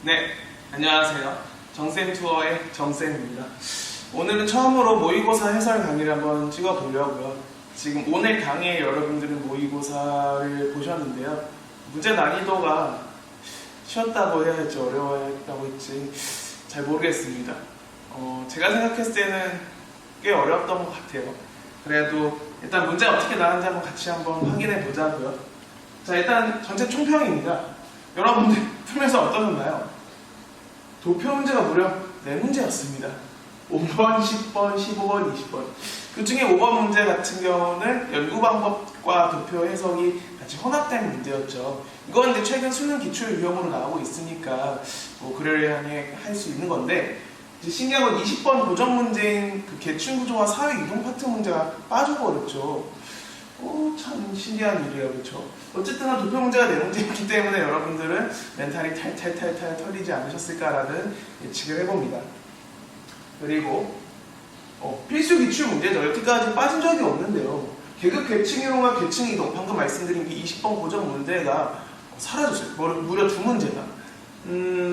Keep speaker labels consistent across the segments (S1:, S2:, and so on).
S1: 네, 안녕하세요. 정쌤 투어의 정쌤입니다. 오늘은 처음으로 모의고사 해설 강의를 한번 찍어보려고요. 지금 오늘 강의에 여러분들은 모의고사를 보셨는데요. 문제 난이도가 쉬웠다고 해야 할지 어려웠다고 할지 잘 모르겠습니다. 제가 생각했을 때는 꽤 어려웠던 것 같아요. 그래도 일단 문제 어떻게 나왔는지 한번 확인해 보자고요. 자, 일단 전체 총평입니다. 여러분들 풀면서 어떠셨나요? 도표 문제가 무려 4문제였습니다. 5번, 10번, 15번, 20번. 그 중에 5번 문제 같은 경우는 연구 방법과 도표 해석이 같이 혼합된 문제였죠. 이건 이제 최근 수능 기출 유형으로 나오고 있으니까 뭐 그러려니 할 수 있는 건데, 이제 신기한 건 20번 도전 문제인 그 계층 구조와 사회 이동 파트 문제가 빠져버렸죠. 참 신기한 일이에요, 그렇죠? 어쨌든 도표 문제가 4문제였기 때문에 여러분들은 멘탈이 탈탈탈탈 털리지 않으셨을까라는 예측을 해봅니다. 그리고 필수 기출 문제죠. 여태까지 빠진 적이 없는데요. 계급 계층 이동과 계층 이동, 방금 말씀드린 그 20번 고전 문제가 사라졌어요. 무려 2문제가.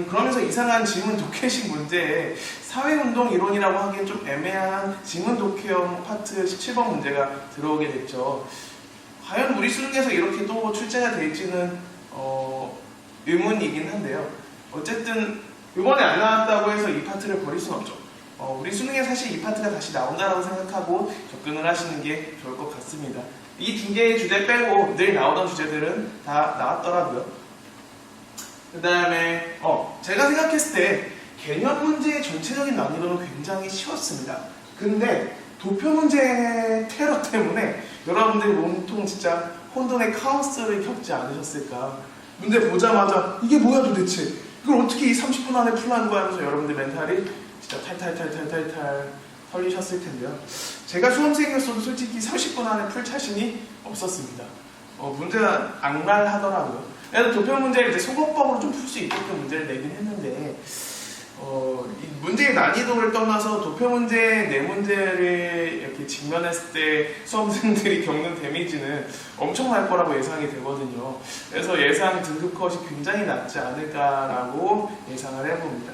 S1: 그러면서 이상한 지문 독해식 문제에 사회운동 이론이라고 하기엔 좀 애매한 지문 독해형 파트 17번 문제가 들어오게 됐죠. 과연 우리 수능에서 이렇게 또 출제가 될지는 의문이긴 한데요. 어쨌든 이번에 안 나왔다고 해서 이 파트를 버릴 수는 없죠. 우리 수능에 사실 이 파트가 다시 나온다라고 생각하고 접근을 하시는 게 좋을 것 같습니다. 이 2개의 주제 빼고 늘 나오던 주제들은 다 나왔더라고요. 그 다음에 제가 생각했을 때 개념 문제의 전체적인 난이도는 굉장히 쉬웠습니다. 근데 도표 문제의 테러 때문에 여러분들이 몸통 진짜 혼돈의 카오스를 겪지 않으셨을까. 문제 보자마자 이게 뭐야 도대체, 이걸 어떻게 이 30분 안에 풀라는 거야 하면서 여러분들 멘탈이 진짜 탈탈탈탈탈탈 털리셨을 텐데요. 제가 수험생이었어도 솔직히 30분 안에 풀 자신이 없었습니다. 문제가 악랄하더라고요. 그래서 도표 문제를 이제 소거법으로 좀 풀 수 있게끔 문제를 내긴 했는데, 이 문제의 난이도를 떠나서 도표 문제 4문제를 이렇게 직면했을 때 수험생들이 겪는 데미지는 엄청날 거라고 예상이 되거든요. 그래서 예상 등급 컷이 굉장히 낮지 않을까라고 예상을 해봅니다.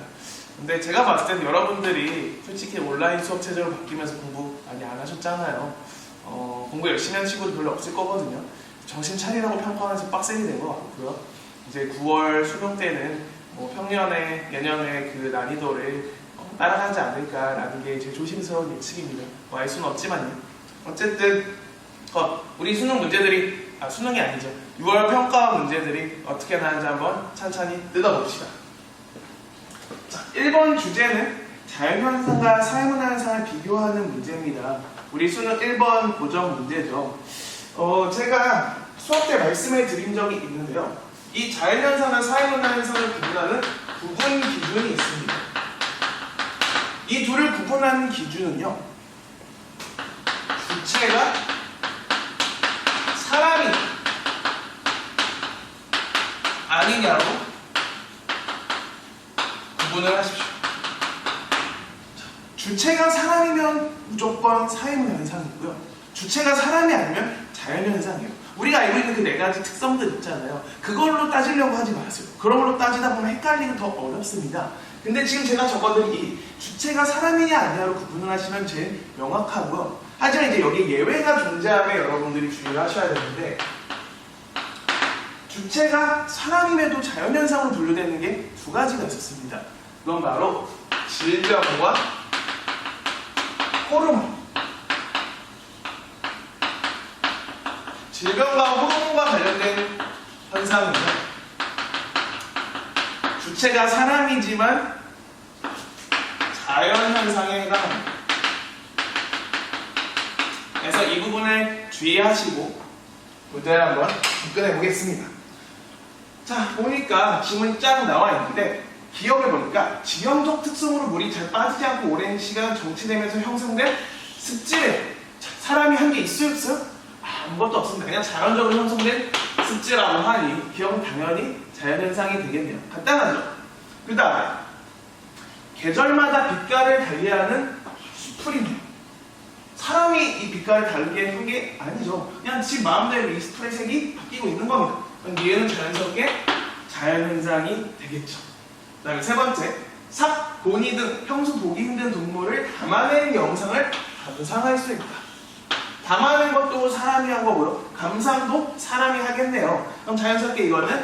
S1: 근데 제가 봤을 때는 여러분들이 솔직히 온라인 수업 체제로 바뀌면서 공부 많이 안 하셨잖아요. 공부 열심히 하는 친구도 별로 없을 거거든요. 정신 차리라고 평가하면서 빡세게 된 것 같고요. 이제 9월 수능 때는 평년에, 내년에 그 난이도를 따라가지 않을까라는 게 제 조심스러운 예측입니다. 알 수는 없지만요. 어쨌든 우리 수능 문제들이, 수능이 아니죠. 6월 평가 문제들이 어떻게 나는지 한번 천천히 뜯어봅시다. 자, 1번 주제는 자연현상과 사회문화현상을 비교하는 문제입니다. 우리 수능 1번 고정 문제죠. 제가 수업 때 말씀해 드린 적이 있는데요. 이 자연현상과 사회문화현상을 구분하는 구분 기준이 있습니다. 이 둘을 구분하는 기준은요, 주체가 사람이 아니냐로 구분을 하십시오. 주체가 사람이면 무조건 사회문화현상이고요. 주체가 사람이 아니면 자연현상이에요. 우리가 알고 있는 그 4가지 특성들 있잖아요. 그걸로 따지려고 하지 마세요. 그런 걸로 따지다 보면 헷갈리고 더 어렵습니다. 근데 지금 제가 적어드린 이 주체가 사람이냐 아니냐로 구분을 하시면 제일 명확하고요. 하지만 이제 여기 예외가 존재함에 여러분들이 주의를 하셔야 되는데, 주체가 사람임에도 자연현상으로 분류되는 게 2가지가 있었습니다. 그건 바로 질병과 호르몬. 질병과 호르몬과 관련된 현상은요, 주체가 사람이지만 자연현상에 해당합니다. 그래서 이 부분을 주의하시고 문제를 한번 접근해 보겠습니다. 자, 보니까 지문이 쫙 나와 있는데, 기억을 보니까 지형적 특성으로 물이 잘 빠지지 않고 오랜 시간 정체되면서 형성된 습지에 사람이 한 게 있어요, 없어요? 아무것도 없습니다. 그냥 자연적으로 형성된 습지라고 하니 기억은 당연히 자연현상이 되겠네요. 간단하죠? 그 다음에 계절마다 빛깔을 달리하는 수풀이네요. 사람이 이 빛깔을 다르게 한 게 아니죠. 그냥 지 마음대로 이 스프레이 색이 바뀌고 있는 겁니다. 그럼 얘는 자연스럽게 자연현상이 되겠죠. 그 다음에 세 번째, 삭, 고니 등 평소 보기 힘든 동물을 담아낸 영상을 감상할 수 있다. 담아낸 것도 사람이 한 거고요. 감상도 사람이 하겠네요. 그럼 자연스럽게 이거는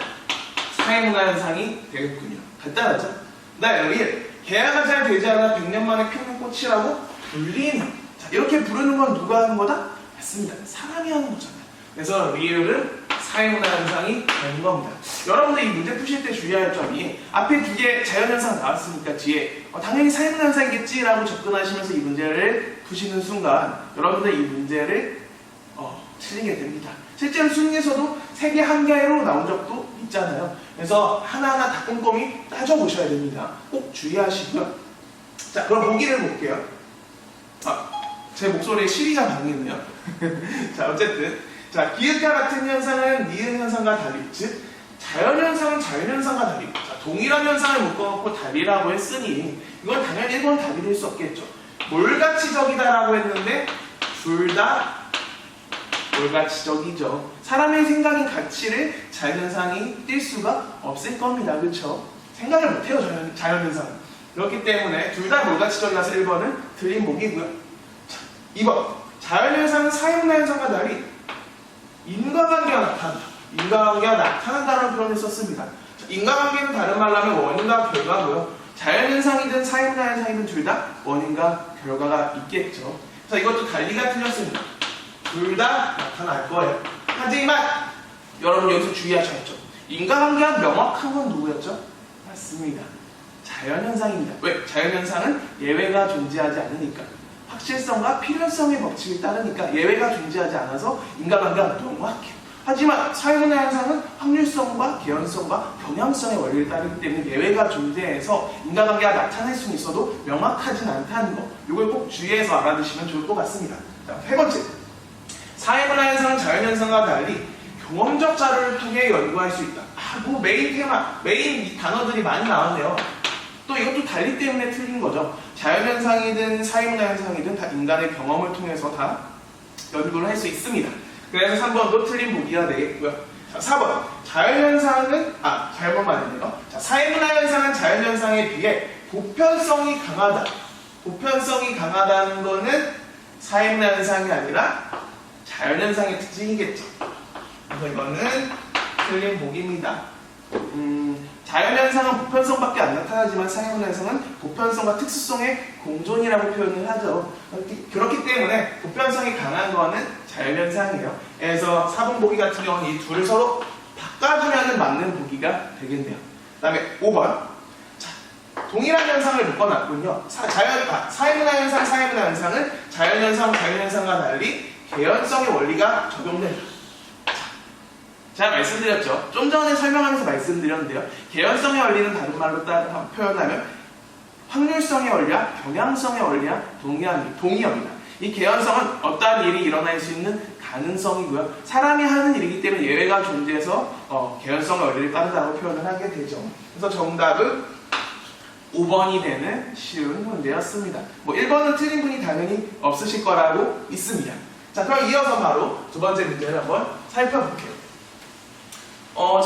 S1: 사회문화 현상이 되겠군요. 간단하죠? 나 여기 개화가 잘 되지 않아 100년 만에 피는 꽃이라고 불리는. 자, 이렇게 부르는 건 누가 하는 거다? 맞습니다. 사람이 하는 거잖아요. 그래서 리을은 사회문화 현상이 되는 겁니다. 여러분들 이 문제 푸실 때 주의할 점이 앞에 두 개 자연현상 나왔으니까 뒤에 당연히 사회문화 현상이겠지라고 접근하시면서 이 문제를 푸시는 순간 여러분들 이 문제를 틀리게 됩니다. 실제로 수능에서도 세개 한 개로 나온 적도 있잖아요. 그래서 하나하나 다 꼼꼼히 따져보셔야 됩니다. 꼭 주의하시고요. 자, 그럼 보기를 볼게요. 제 목소리에 시리가 방했네요. 자, 어쨌든 자, 기역과 같은 현상은 니은 현상과 달리, 즉 자연현상은 자연현상과 달리, 자, 동일한 현상을 묶어놓고 달리라고 했으니 이건 당연히 1번 답이 될 수 없겠죠. 몰가치적이다라고 했는데 둘 다 몰가치적이죠. 사람의 생각인 가치를 자연현상이 띌 수가 없을 겁니다. 그렇죠? 생각을 못해요, 자연현상은. 그렇기 때문에 둘 다 몰가치적이라서 1번은 틀린 보기고요. 자, 2번, 자연현상은 사회문화 현상과 달리 인과관계가 나타난다. 인과관계가 나타난다는 표현을 썼습니다. 자, 인과관계는 다른 말로 하면 원인과 결과고요. 자연현상이든 사회문화 현상이든 둘 다 원인과 결과가 있겠죠. 자, 이것도 달리가 틀렸습니다. 둘 다 나타날 거예요. 하지만 여러분 여기서 주의하셔야죠. 인과관계가 명확한 건 누구였죠? 맞습니다. 자연현상입니다. 왜? 자연현상은 예외가 존재하지 않으니까. 확실성과 필연성의 법칙이 따르니까 예외가 존재하지 않아서 인과관계가 명확해요. 하지만 사회문화 현상은 확률성과 개연성과 경향성의 원리를 따르기 때문에 예외가 존재해서 인과관계가 나타날 수는 있어도 명확하진 않다는 거, 이걸 꼭 주의해서 알아두시면 좋을 것 같습니다. 자, 세 번째, 사회문화 현상은 자연현상과 달리 경험적 자료를 통해 연구할 수 있다. 뭐 메인 테마, 메인 단어들이 많이 나왔네요. 또 이것도 달리 때문에 틀린 거죠. 자연현상이든 사회문화 현상이든 다 인간의 경험을 통해서 다 연구를 할 수 있습니다. 그래서 3번도 틀린 보기가 되겠고요. 자, 4번. 자연현상은, 잘못 말했네요. 자, 사회문화 현상은 자연현상에 비해 보편성이 강하다. 보편성이 강하다는 거는 사회문화 현상이 아니라 자연현상의 특징이겠죠. 그래서 이거는 틀린 보기입니다. 자연현상은 보편성밖에 안 나타나지만 사회문화 현상은 보편성과 특수성의 공존이라고 표현을 하죠. 그렇기 때문에 보편성이 강한 거는 자연현상이에요. 그래서 4번 보기 같은 경우는 이 둘을 서로 바꿔주면 맞는 보기가 되겠네요. 그 다음에 5번. 자, 동일한 현상을 묶어놨군요. 사회문화 현상, 사회문화 현상은 자연현상, 자연현상과 달리 개연성의 원리가 적용된다. 제가 말씀드렸죠. 좀 전에 설명하면서 말씀드렸는데요. 개연성의 원리는 다른 말로 표현하면 확률성의 원리와 경향성의 원리와 동의합니다. 이 개연성은 어떠한 일이 일어날 수 있는 가능성이고요. 사람이 하는 일이기 때문에 예외가 존재해서 개연성의 원리를 따른다고 표현을 하게 되죠. 그래서 정답은 5번이 되는 쉬운 문제였습니다. 뭐 1번은 틀린 분이 당연히 없으실 거라고 믿습니다. 자, 그럼 이어서 바로 두 번째 문제를 한번 살펴볼게요.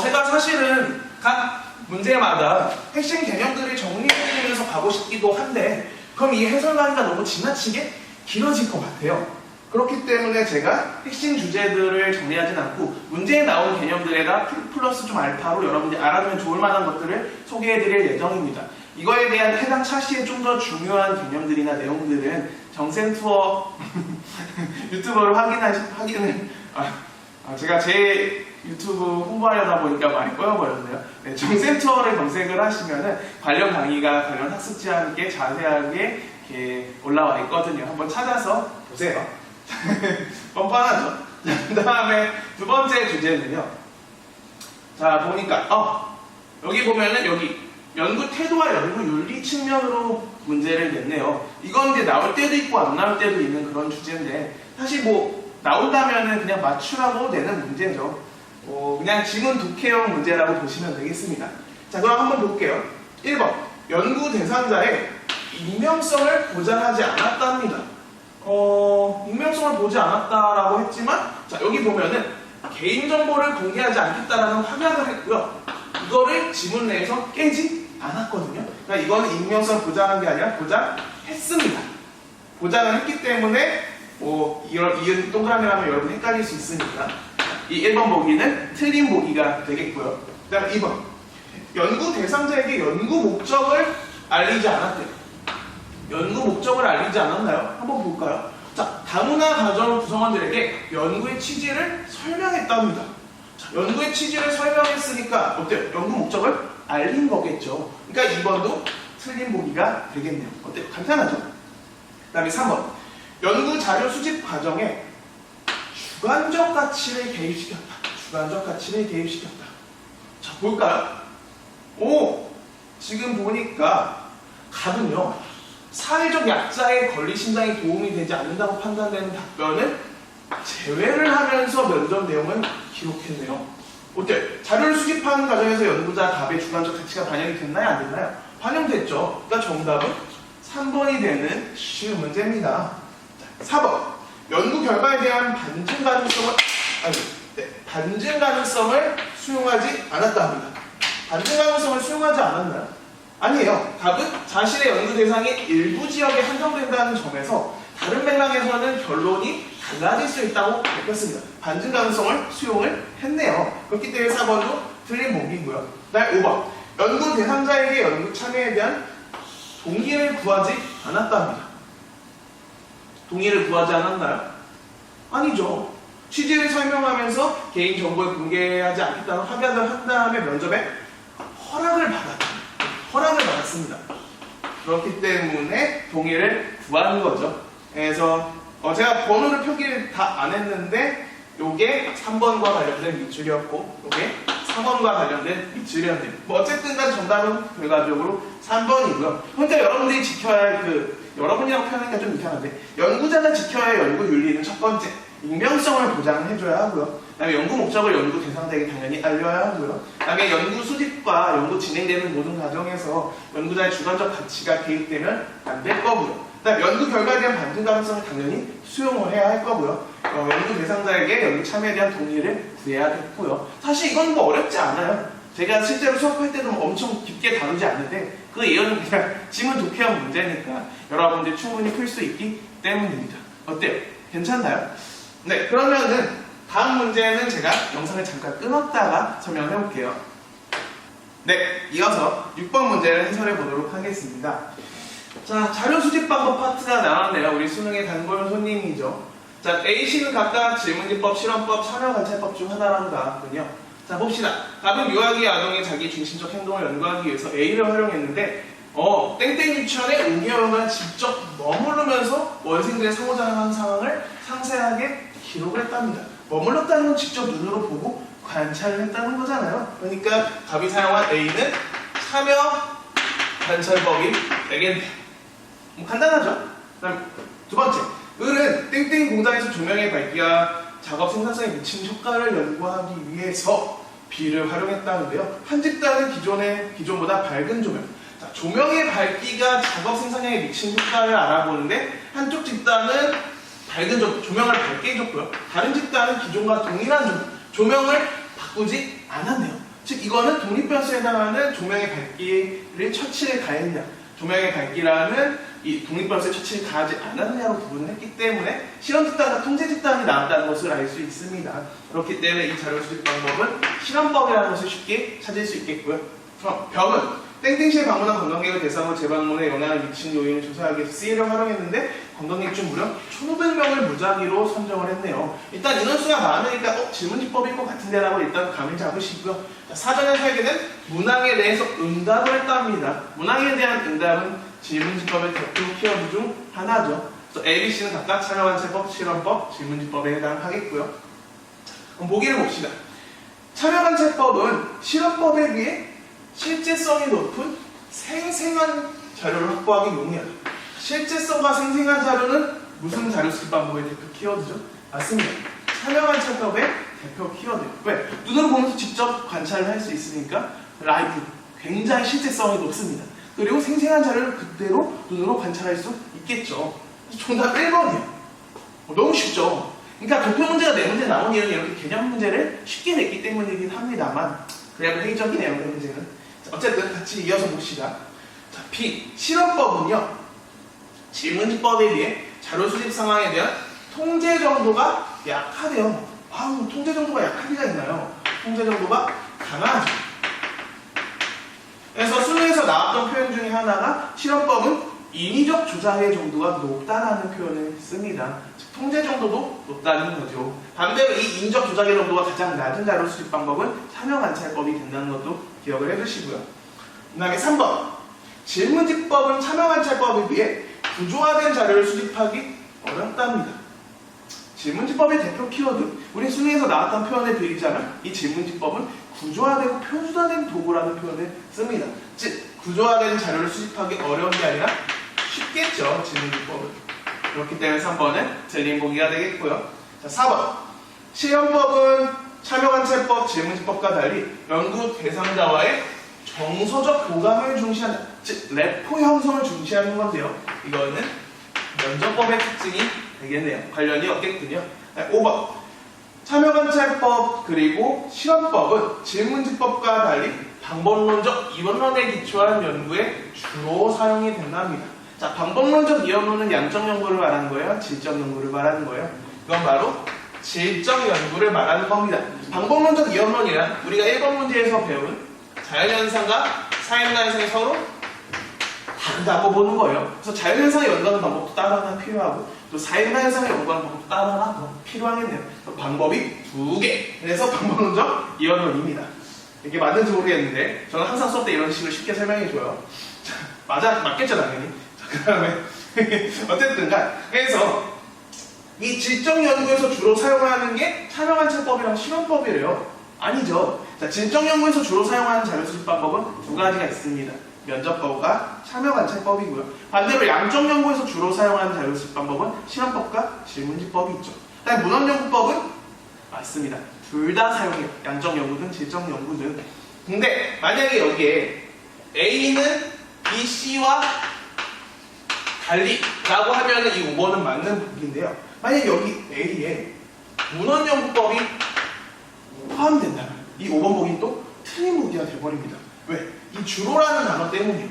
S1: 제가 사실은 각 문제마다 핵심 개념들을 정리해드리면서 가고 싶기도 한데 그럼 이 해설 강의가 너무 지나치게 길어질 것 같아요. 그렇기 때문에 제가 핵심 주제들을 정리하진 않고 문제에 나온 개념들에다 플러스 좀 알파로 여러분들이 알아두면 좋을 만한 것들을 소개해드릴 예정입니다. 이거에 대한 해당 차시의 좀 더 중요한 개념들이나 내용들은 정센투어 유튜버를 제가 제 유튜브 홍보하려다 보니까 많이 꺼여버렸네요. 네, 정센투어를 검색을 하시면은 관련 강의가 관련 학습지와 함께 자세하게 이렇게 올라와 있거든요. 한번 찾아서 보세요. 뻔뻔하죠? 그 다음에 두 번째 주제는요. 자, 보니까 여기 보면은 여기 연구 태도와 연구 윤리 측면으로 문제를 냈네요. 이건 이제 나올 때도 있고 안 나올 때도 있는 그런 주제인데 사실 뭐 나온다면은 그냥 맞추라고 내는 문제죠. 그냥 지문 독해형 문제라고 보시면 되겠습니다. 자, 그럼 한번 볼게요. 1번. 연구 대상자의 익명성을 보장하지 않았답니다. 익명성을 보지 않았다라고 했지만, 자, 여기 보면은 개인정보를 공개하지 않겠다라는 확약을 했고요. 이거를 지문 내에서 깨지 않았거든요. 그러니까 이거는 익명성 보장한 게 아니라 보장했습니다. 보장을 했기 때문에 이은 동그라미라면 여러분 헷갈릴 수 있으니까 이 1번 보기는 틀린 보기가 되겠고요. 그 다음 2번 연구 대상자에게 연구 목적을 알리지 않았대요. 연구 목적을 알리지 않았나요? 한번 볼까요? 자, 다문화 가정 구성원들에게 연구의 취지를 설명했답니다. 자, 연구의 취지를 설명했으니까 어때요? 연구 목적을 알린 거겠죠. 그러니까 2번도 틀린 보기가 되겠네요. 어때요? 간단하죠? 그 다음에 3번 연구 자료 수집 과정에 주관적 가치를 개입시켰다. 주관적 가치를 개입시켰다. 자, 볼까요? 지금 보니까 갑은요, 사회적 약자의 권리 신장에 도움이 되지 않는다고 판단되는 답변을 제외를 하면서 면접 내용을 기록했네요. 어때? 자료를 수집하는 과정에서 연구자 답의 주관적 가치가 반영이 됐나요? 안 됐나요? 반영됐죠. 그러니까 정답은 3번이 되는 쉬운 문제입니다. 자, 4번. 연구 결과에 대한 반증 가능성을 수용하지 않았다 합니다. 반증 가능성을 수용하지 않았나요? 아니에요. 답은 자신의 연구 대상이 일부 지역에 한정된다는 점에서 다른 맥락에서는 결론이 달라질 수 있다고 밝혔습니다. 반증 가능성을 수용을 했네요. 그렇기 때문에 4번도 틀린 보기고요. 그다음 5번. 연구 대상자에게 연구 참여에 대한 동의를 구하지 않았다 합니다. 동의를 구하지 않았나요? 아니죠. 취지를 설명하면서 개인정보를 공개하지 않겠다는 합의를 한 다음에 면접에 허락을 받았습니다. 그렇기 때문에 동의를 구하는 거죠. 그래서 제가 번호를 표기를 다 안 했는데 요게 3번과 관련된 밑줄이었고 요게 4번과 관련된 밑줄이었네요. 어쨌든 간 정답은 결과적으로 3번이고요. 그러니까 여러분들이 지켜야 할 여러분이라고 표현하기가 좀 이상한데 연구자가 지켜야 할 연구 윤리는 첫 번째 익명성을 보장해줘야 하고요. 그 다음에 연구 목적을 연구 대상자에게 당연히 알려야 하고요. 그 다음에 연구 수집과 연구 진행되는 모든 과정에서 연구자의 주관적 가치가 개입되면 안 될 거고요. 그 다음에 연구 결과에 대한 반증 가능성을 당연히 수용을 해야 할 거고요. 연구 대상자에게 연구 참여에 대한 동의를 구해야겠고요. 사실 이건 어렵지 않아요. 제가 실제로 수업할 때도 엄청 깊게 다루지 않는데 그 예언은 그냥 지문 독해형 문제니까 여러분들 충분히 풀 수 있기 때문입니다. 어때요? 괜찮나요? 네, 그러면은 다음 문제는 제가 영상을 잠깐 끊었다가 설명을 해볼게요. 네, 이어서 6번 문제를 해설해 보도록 하겠습니다. 자, 자료 수집 방법 파트가 나왔네요. 우리 수능의 단골 손님이죠. 자, A씨는 각각 질문지법, 실험법, 참여관찰법 중 하나라고 나왔군요. 자, 봅시다. 답은 유아기 아동의 자기 중심적 행동을 연구하기 위해서 A를 활용했는데 땡땡 유치원에 5개월간 직접 머무르면서 원생들의 상호작용하는 상황을 상세하게 기록을 했답니다. 머물렀다는 건 직접 눈으로 보고 관찰을 했다는 거잖아요. 그러니까 답이 사용한 A는 참여 관찰법이 되겠네요. 간단하죠? 그다음 두 번째, 을은 땡땡 공장에서 조명의 밝기와 작업 생산성에 미치는 효과를 연구하기 위해서 B를 활용했다는데요. 한 집단은 기존보다 밝은 조명. 자, 조명의 밝기가 작업 생산량에 미치는 효과를 알아보는데 한쪽 집단은 밝은 조명을 밝게 해줬고요. 다른 집단은 기존과 동일한 조명을 바꾸지 않았네요. 즉 이거는 독립변수에 해당하는 조명의 밝기를 처치를 가했냐, 조명의 밝기라는 이 독립변수에 처치를 가하지 않았느냐로 구분을 했기 때문에 실험 집단과 통제 집단이 나왔다는 것을 알 수 있습니다. 그렇기 때문에 이 자료 수집 방법은 실험법이라는 것을 쉽게 찾을 수 있겠고요. 그럼 병은 땡땡시에 방문한 관광객을 대상으로 재방문에 영향을 미친 요인을 조사하기 위해서 C를 활용했는데 관광객 중 무려 1,500명을 무작위로 선정을 했네요. 일단 인원수가 많으니까 질문지법일 것 같은데라고 일단 감을 잡으시고요. 사전에 설계는 문항에 대해서 응답을 했답니다. 문항에 대한 응답은 질문지법의 대표 키워드 중 하나죠. 그래서 A, B, C는 각각 참여관찰법, 실험법, 질문지법에 해당하겠고요. 그럼 보기를 봅시다. 참여관찰법은 실험법에 비해 실제성이 높은 생생한 자료를 확보하기 용이하다. 실제성과 생생한 자료는 무슨 자료 수집 방법의 대표 키워드죠? 맞습니다. 참여관찰법의 대표 키워드. 왜? 눈으로 보면서 직접 관찰을 할 수 있으니까 라이브, 굉장히 실제성이 높습니다. 그리고 생생한 자료를 그대로 눈으로 관찰할 수 있겠죠. 정답 1번이에요. 너무 쉽죠? 그러니까 도표 문제가 4문제 나온 이유는 이렇게 개념 문제를 쉽게 냈기 때문이긴 합니다만 그래도 회의적이네요, 그 문제는. 어쨌든 같이 이어서 봅시다. 자, B. 실험법은요. 질문지법에 비해 자료 수집 상황에 대한 통제 정도가 약하대요. 통제 정도가 약할 리가 있나요? 통제 정도가 강하죠. 그래서 수능에서 나왔던 표현 중에 하나가 실험법은 인위적 조작의 정도가 높다라는 표현을 씁니다. 즉, 통제 정도도 높다는 거죠. 반대로 이 인위적 조작의 정도가 가장 낮은 자료 수집 방법은 참여관찰법이 된다는 것도 기억을 해두시고요. 그 다음에 3번. 질문지법은 참여관찰법에 비해 구조화된 자료를 수집하기 어렵답니다. 질문지법의 대표 키워드, 우리 수능에서 나왔던 표현에 비유자면 이 질문지법은 구조화되고 표준화된 도구라는 표현을 씁니다. 즉, 구조화된 자료를 수집하기 어려운 게 아니라 쉽겠죠, 질문지법은. 그렇기 때문에 3번은 틀린 보기가 되겠고요. 자, 4번. 실험법은 참여관찰법, 질문지법과 달리 연구 대상자와의 정서적 교감을 중시한다. 즉, 레포 형성을 중시하는 건데요. 이거는 면접법의 특징이 되겠네요. 관련이 없겠군요. 5번. 참여관찰법 그리고 실험법은 질문지법과 달리 방법론적 이론론에 기초한 연구에 주로 사용이 된답니다. 자, 방법론적 이론론은 양적 연구를 말하는 거예요? 질적 연구를 말하는 거예요? 이건 바로 질적 연구를 말하는 겁니다. 방법론적 이론론이란 우리가 1번 문제에서 배운 자연현상과 사회문화현상이 서로 다르다고 보는 거예요. 그래서 자연현상을 연구하는 방법도 따로 하나 필요하고 또 사회문화현상을 연구하는 방법도 따로 하나 더 필요하겠네요. 방법이 두 개. 그래서 방법론적 이론론입니다. 이게 맞는지 모르겠는데 저는 항상 수업 때 이런 식으로 쉽게 설명해줘요. 맞겠죠 당연히. 그 다음에 어쨌든간 그래서 이 질적 연구에서 주로 사용하는 게 참여관찰법이랑 실험법이래요. 아니죠. 자, 질적 연구에서 주로 사용하는 자료 수집 방법은 두 가지가 있습니다. 면접법과 참여관찰법이고요. 반대로 양적 연구에서 주로 사용하는 자료 수집 방법은 실험법과 질문지법이 있죠. 그다음에 문헌연구법은 맞습니다. 둘 다 사용해요. 양적 연구든 질적 연구든. 근데 만약에 여기에 A는 B, C와 달리라고 하면 이 5번은 맞는 보기인데요. 만약에 여기 A에 문헌연구법이 포함된다면 이 5번 보기는 또 틀린 보기가 돼버립니다. 왜? 이 주로라는 단어 때문이에요.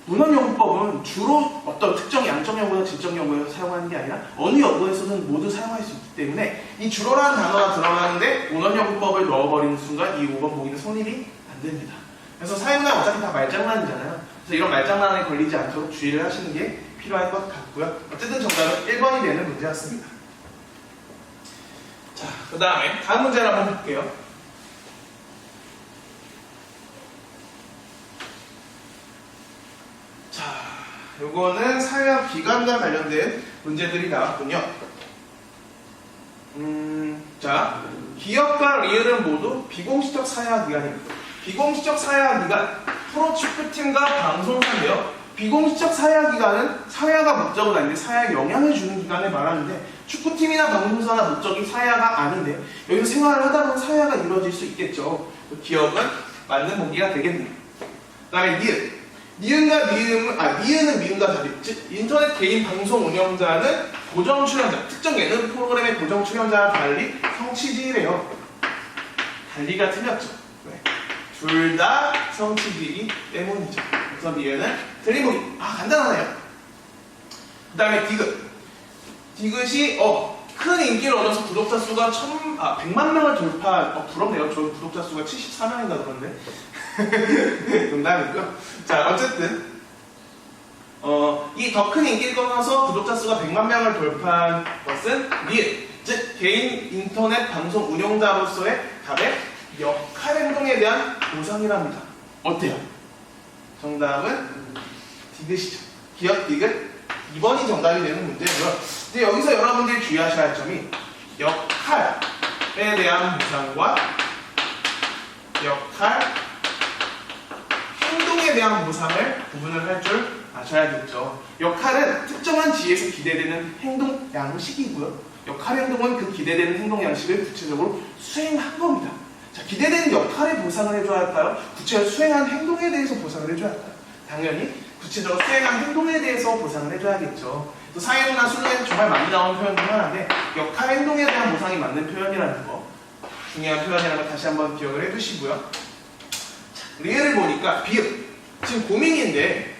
S1: 문헌연구법은 주로 어떤 특정 양적 연구나 질적 연구에서 사용하는 게 아니라 어느 연구에서든 모두 사용할 수 있기 때문에 이 주로라는 단어가 들어가는데 문헌연구법을 넣어버리는 순간 이 5번 보기는 성립이 안 됩니다. 그래서 사회문화 어차피 다 말장난이잖아요. 그래서 이런 말장난에 걸리지 않도록 주의를 하시는 게 필요할 것 같고요. 어쨌든 정답은 1번이 되는 문제였습니다. 자, 그 다음에 다음 문제를 한번 볼게요. 자, 요거는 사회학 기관과 관련된 문제들이 나왔군요. 자, 기업과 리을은 모두 비공식적 사회학 기관입니다. 비공식적 사회학 기관, 프로축구팀과 방송사인데요. 비공식적 사회학 기관은 사회화가 목적은 아닌데 사회에 영향을 주는 기관을 말하는데 축구팀이나 방송사나 목적이 사회화가 아닌데 여기서 생활을 하다 보면 사회화가 이루어질 수 있겠죠. 기업은 맞는 보기가 되겠네요. 그 다음에 니은. 니은은 미음과 달리, 즉 인터넷 개인 방송 운영자는 고정 출연자, 특정 예능 프로그램의 고정 출연자와 달리 성취지이래요. 달리가 틀렸죠. 네. 둘 다 성취지이기 때문이죠. 그래서 니은은 틀린 보기. 간단하네요. 그 다음에 디귿. 디귿이 큰 인기를 얻어서 구독자 수가 100만 명을 돌파. 부럽네요. 저 구독자 수가 74명인가 그런데. 농담이고요. 자, 어쨌든 이 더 큰 인기를 끌어서 구독자 수가 100만 명을 돌파한 것은 니은, 즉 개인 인터넷 방송 운영자로서의 답의 역할 행동에 대한 보상이랍니다. 어때요? 정답은 디귿이죠. 기억 디귿 2번이 정답이 되는 문제고요. 이제 여기서 여러분들이 주의하셔야 할 점이 역할에 대한 보상과 역할 행동에 대한 보상을 구분을 할 줄 아셔야겠죠. 역할은 특정한 지위에서 기대되는 행동 양식이고요. 역할 행동은 그 기대되는 행동 양식을 구체적으로 수행한 겁니다. 자, 기대되는 역할에 보상을 해줘야 할까요? 구체적으로 수행한 행동에 대해서 보상을 해줘야 할까요? 당연히 구체적으로 수행한 행동에 대해서 보상을 해줘야겠죠. 또 사회문화 수능에는 정말 많이 나오는 표현 중 하나인데 역할 행동에 대한 보상이 맞는 표현이라는 거 중요한 표현이라는 걸 다시 한번 기억을 해두시고요. 자, 리을을 보니까 비읍. 지금 고민인데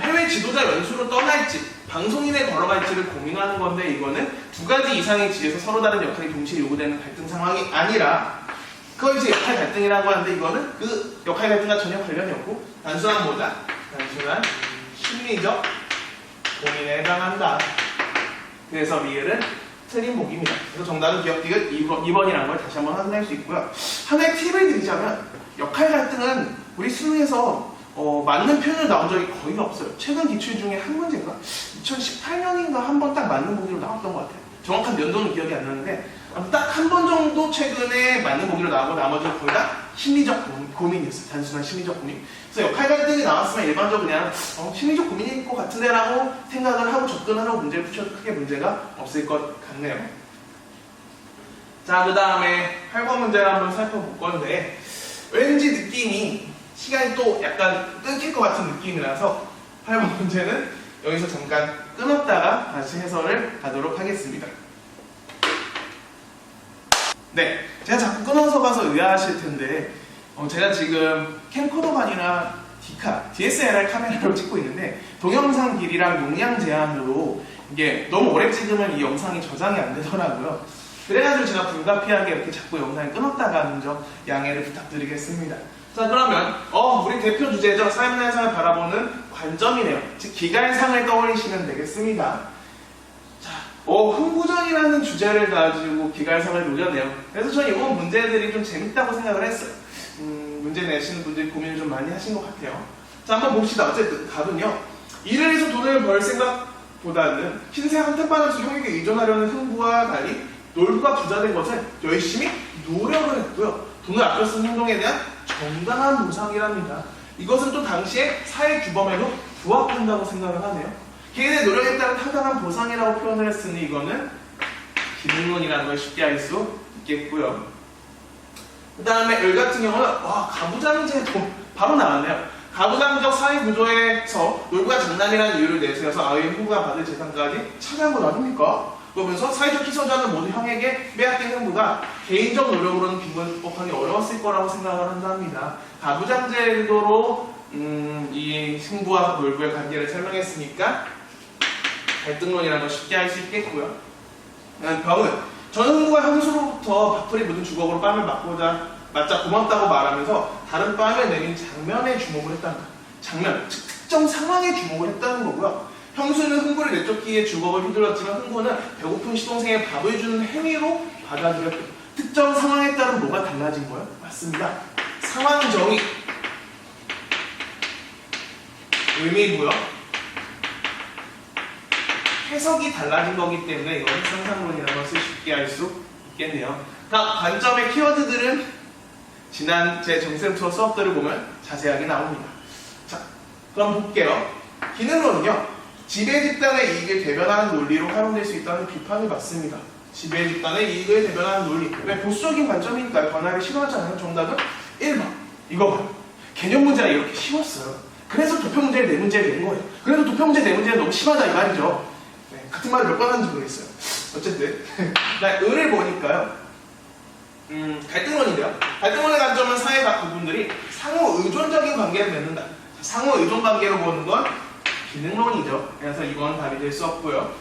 S1: 해외 지도자 연수로 떠날지 방송인에 걸어갈지를 고민하는 건데 이거는 두 가지 이상의 지에서 서로 다른 역할이 동시에 요구되는 갈등 상황이 아니라 그걸 이제 역할 갈등이라고 하는데 이거는 그 역할 갈등과 전혀 관련이 없고 단순한 뭐다? 단순한 심리적 고민에 해당한다. 그래서 리을은 틀린 보기입니다. 그래서 정답은 기억 디귿 2번이라는 걸 다시 한번 확인할 수 있고요. 하나의 팁을 드리자면 역할 갈등은 우리 수능에서 맞는 표현으로 나온 적이 거의 없어요. 최근 기출 중에 한 문제가 2018년인가 한 번 딱 맞는 보기로 나왔던 것 같아요. 정확한 연도는 기억이 안 나는데 딱 한 번 정도 최근에 맞는 보기로 나오고 나머지는 거의 다 심리적 고민이었어요. 단순한 심리적 고민. 그래서 역할 갈등이 나왔으면 일반적으로 그냥 심리적 고민일 것 같은데 라고 생각을 하고 접근하라고 문제를 푸셔도 크게 문제가 없을 것 같네요. 자, 그 다음에 8번 문제를 한번 살펴볼 건데 왠지 느낌이 시간이 또 약간 끊길 것 같은 느낌이라서 8번 문제는 여기서 잠깐 끊었다가 다시 해설을 하도록 하겠습니다. 네, 제가 자꾸 끊어서 가서 의아하실 텐데 제가 지금 캠코더반이나 DSLR 카메라로 찍고 있는데 동영상 길이랑 용량 제한으로 이게 너무 오래 찍으면 이 영상이 저장이 안 되더라고요. 그래가지고 제가 불가피하게 이렇게 자꾸 영상을 끊었다가 하는 점 양해를 부탁드리겠습니다. 자, 그러면 우리 대표 주제죠. 사회문화상을 바라보는 관점이네요. 즉 기갈상을 떠올리시면 되겠습니다. 자, 흥부전이라는 주제를 가지고 기갈상을 노렸네요. 그래서 저는 이번 문제들이 좀 재밌다고 생각을 했어요. 문제 내시는 분들이 고민을 좀 많이 하신 것 같아요. 자, 한번 봅시다. 어쨌든 답은요. 일을 해서 돈을 벌 생각보다는 신세 한탄판에서 형에게 의존하려는 흥부와 달리 놀부가 부자된 것은 열심히 노력을 했고요. 돈을 아껴 쓴 행동에 대한 정당한 보상이랍니다. 이것은 또 당시의 사회 규범에도 부합한다고 생각을 하네요. 개인의 노력에 따른 타당한 보상이라고 표현을 했으니 이거는 기능론이라는 걸 쉽게 알 수 있겠고요. 그 다음에 을 같은 경우는 가부장제도 바로 나왔네요. 가부장적 사회 구조에서 놀부가 장난이라는 이유를 내세워서 아이의 흥부가 받을 재산까지 차지한 건 아닙니까? 그러면서 사회적 희소자는 모두 형에게 빼앗긴 흥부가 개인적 노력으로는 빈곤법하기 어려웠을 거라고 생각을 한답니다. 가부장제도로 이 흥부와 놀부의 관계를 설명했으니까 갈등론이라는 걸 쉽게 할 수 있겠고요. 병은 전 흥부가 형수로부터 밥풀이 묻은 주걱으로 뺨을 맞자 고맙다고 말하면서 다른 뺨을 내린 장면에 주목을 했다는 거예요. 장면, 즉 특정 상황에 주목을 했다는 거고요. 형수는 흥부를 내쫓기 위해 주걱을 휘둘렀지만 흥부는 배고픈 시동생에 밥을 주는 행위로 받아들였고 특정 상황에 따른 뭐가 달라진 거예요? 맞습니다. 상황 정의 의미고요. 해석이 달라진 거기 때문에 이건 상상론이라는 것을 쉽게 알 수 있겠네요. 각 관점의 키워드들은 지난 제 정쌤 투어 수업들을 보면 자세하게 나옵니다. 자, 그럼 볼게요. 기능론은요. 지배 집단의 이익을 대변하는 논리로 활용될 수 있다는 비판을 받습니다. 지배 집단의 이익을 대변하는 논리. 왜 보수적인 관점이니까 변화를 싫어하잖아요. 정답은 1번. 이거 개념 문제가 이렇게 쉬웠어요. 그래서 도표 문제를 4문제를 낸 거예요. 그래서 도표 문제 4문제는 너무 심하다 이 말이죠. 네, 같은 말을 몇 번 하는지 모르겠어요. 어쨌든 을을 보니까요. 갈등론인데요. 갈등론의 관점은 사회 각 부분들이 상호 의존적인 관계를 맺는다. 상호 의존 관계로 보는 건 기능론이죠. 그래서 이건 답이 될 수 없고요.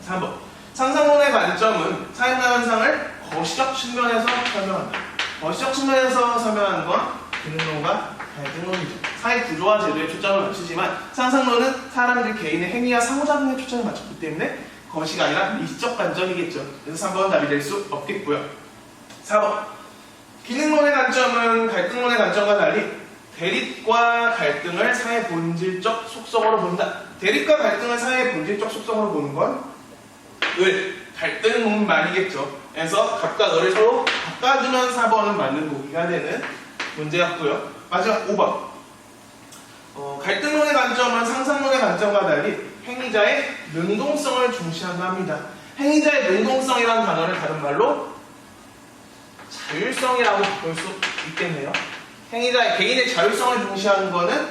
S1: 3번. 상상론의 관점은 사회문화 현상을 거시적 측면에서 설명한다. 거시적 측면에서 설명하는 건 기능론과 갈등론이죠. 사회 구조와 제도에 초점을 맞추지만 상상론은 사람들 개인의 행위와 상호작용에 초점을 맞췄기 때문에 거시가 아니라 미시적 관점이겠죠. 그래서 3번은 답이 될 수 없겠고요. 4번. 기능론의 관점은 갈등론의 관점과 달리 대립과 갈등을 사회 본질적 속성으로 본다. 대립과 갈등을 사회 본질적 속성으로 보는 건 갈등론만이겠죠. 그래서 갑과 을을 서로 바꿔주면 4번은 맞는 보기가 되는 문제였고요. 마지막 5번. 갈등론의 관점은 상상론의 관점과 달리 행위자의 능동성을 중시한다 합니다. 행위자의 능동성이라는 단어를 다른 말로 자율성이라고 볼 수 있겠네요. 행위자의 개인의 자율성을 중시하는 것은